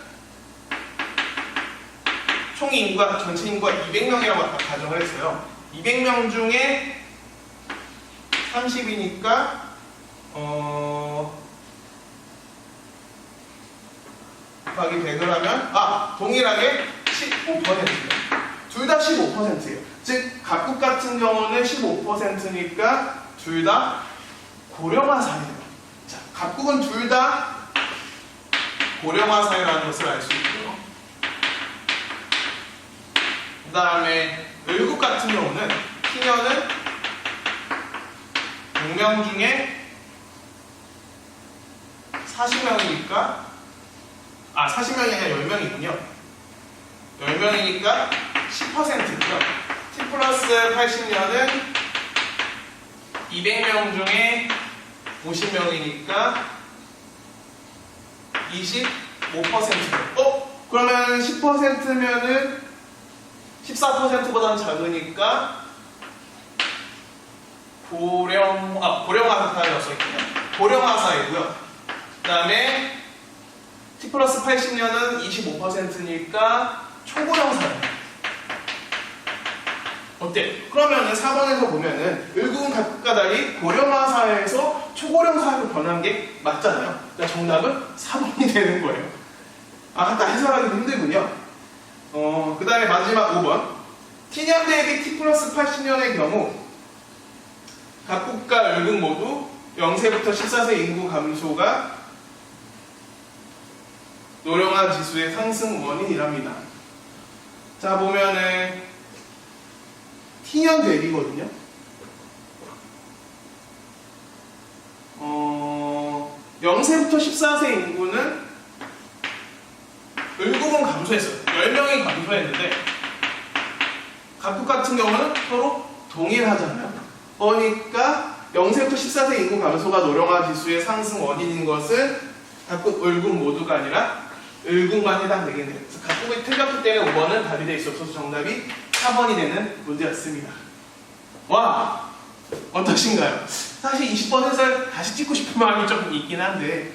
S1: 총 인구가 전체 인구가 200명이라고 아까 가정을 했어요. 200명 중에 30이니까 곱하기 100을 하면 동일하게 15%예요. 둘 다 15%예요. 즉 각국 같은 경우는 15%니까 둘 다 고령화 사회예요. 자, 각국은 둘 다 고령화 사회라는 것을 알 수 있고요. 그 다음에 외국 같은 경우는 t년은 100명 중에 40명이니까 40명이 아니라 10명이군요. 10명이니까 10%고요. t 플러스 80년은 200명 중에 50명이니까 25%. 그러면 10%면은 14%보다는 작으니까 고령화 사회라고 써있군요. 고령화 사회고요. 그 다음에 t 플러스 80년은 25%니까 초고령 사회. 어때? 그러면은 4번에서 보면은 일국은 각국과 달리 고령화 사회에서 초고령 사회로 변한 게 맞잖아요. 그러니까 정답은 4번이 되는 거예요. 아까 해설하기 힘들군요. 그 다음에 마지막 5번. t년 대비 t 플러스 80년의 경우 각국과 일국 모두 0세부터 14세 인구 감소가 노령화 지수의 상승 원인이랍니다. 자, 보면은 t년 대비거든요. 0세부터 14세 인구는 을국은 감소했어요. 10명이 감소했는데 각국 같은 경우는 서로 동일하잖아요. 그러니까 0세부터 14세 인구 감소가 노령화 지수의 상승 원인인 것은 각국 을국 모두가 아니라 을국만 해당되겠네요. 그래서 각국이 틀렸기 때문에 5번은 답이 될 수 없어서 정답이 4번이 되는 문제였습니다. 와! 어떠신가요? 사실 20번 해설 다시 찍고 싶은 마음이 좀 있긴 한데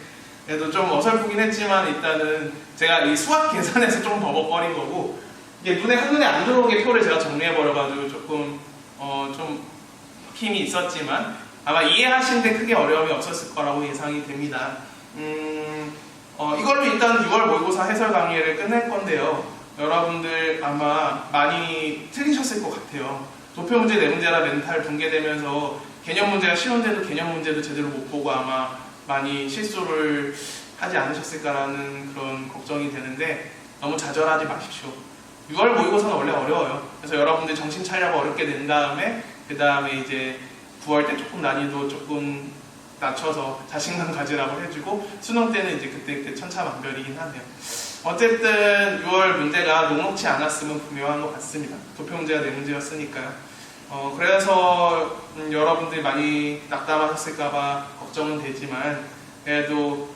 S1: 그래도 좀 어설프긴 했지만 일단은 제가 이 수학 계산에서 좀 버벅거린 거고 이게 한눈에 안 들어오게 표를 제가 정리해버려가지고 조금 좀 힘이 있었지만 아마 이해하시는데 크게 어려움이 없었을 거라고 예상이 됩니다. 이걸로 일단 6월 모의고사 해설 강의를 끝낼 건데요. 여러분들 아마 많이 틀리셨을 것 같아요. 도표 문제, 내 문제라 멘탈 붕괴되면서 개념 문제가 쉬운데도 개념 문제도 제대로 못 보고 아마 많이 실수를 하지 않으셨을까라는 그런 걱정이 되는데 너무 좌절하지 마십시오. 6월 모의고사는 원래 어려워요. 그래서 여러분들 정신 차리라고 어렵게 낸 다음에 그 다음에 이제 9월 때 조금 난이도 조금 낮춰서 자신감 가지라고 해주고 수능 때는 이제 그때 천차만별이긴 하네요. 어쨌든 6월 문제가 녹록치 않았으면 분명한 것 같습니다. 도표 문제가 내 문제였으니까요. 그래서 여러분들이 많이 낙담하셨을까봐 걱정은 되지만 그래도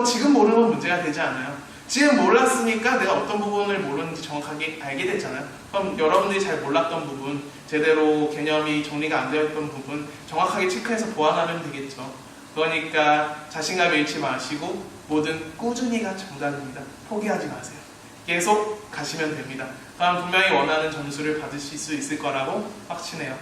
S1: 지금 모르는 건 문제가 되지 않아요. 지금 몰랐으니까 내가 어떤 부분을 모르는지 정확하게 알게 됐잖아요. 그럼 여러분들이 잘 몰랐던 부분, 제대로 개념이 정리가 안 되어 있던 부분 정확하게 체크해서 보완하면 되겠죠. 그러니까 자신감 잃지 마시고 뭐든 꾸준히가 정답입니다. 포기하지 마세요. 계속 가시면 됩니다. 그럼 분명히 원하는 점수를 받으실 수 있을 거라고 확신해요.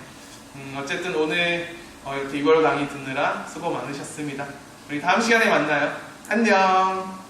S1: 어쨌든 오늘 이렇게 6월 강의 듣느라 수고 많으셨습니다. 우리 다음 시간에 만나요. 안녕.